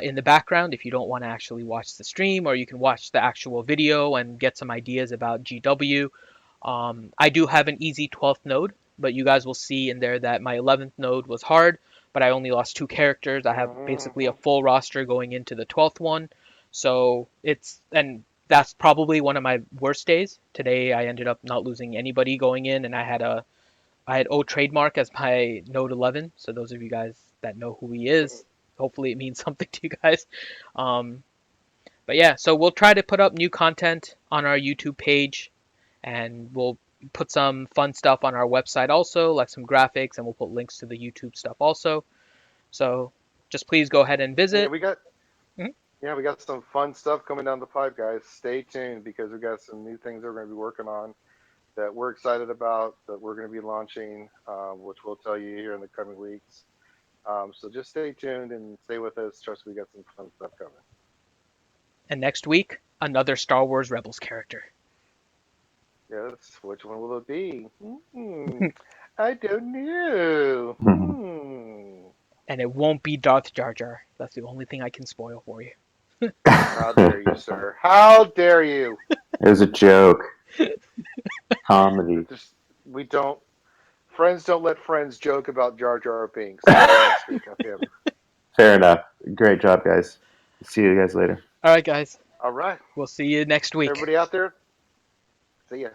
in the background if you don't want to actually watch the stream, or you can watch the actual video and get some ideas about GW. I do have an easy 12th node, but you guys will see in there that my 11th node was hard, but I only lost 2 characters. I have basically a Mm-hmm. full roster going into the 12th one. So and that's probably one of my worst days. Today I ended up not losing anybody going in, and I had O trademark as my node 11. So those of you guys that know who he is, hopefully it means something to you guys. Um, but yeah, so we'll try to put up new content on our YouTube page, and we'll put some fun stuff on our website also, like some graphics, and we'll put links to the YouTube stuff also. So just please go ahead and Yeah, visit. we got Mhm. yeah, we got some fun stuff coming down the pipe, guys. Stay tuned because we got some new things that we're going to be working on that we're excited about that we're going to be launching, which we'll tell you here in the coming weeks. So just stay tuned and stay with us. Trust we got some fun stuff coming. And next week, another Star Wars Rebels character. Yes, which one will it be? I don't know. Mhm. And it won't be Darth Jar Jar. That's the only thing I can spoil for you. How dare you, sir? How dare you? It was a joke. Comedy. Just we don't friends don't let friends joke about Jar Jar Binks. So I won't speak of him. Fair enough. Great job, guys. See you guys later. All right, guys. All right, We'll see you next week. everybody out there. See ya.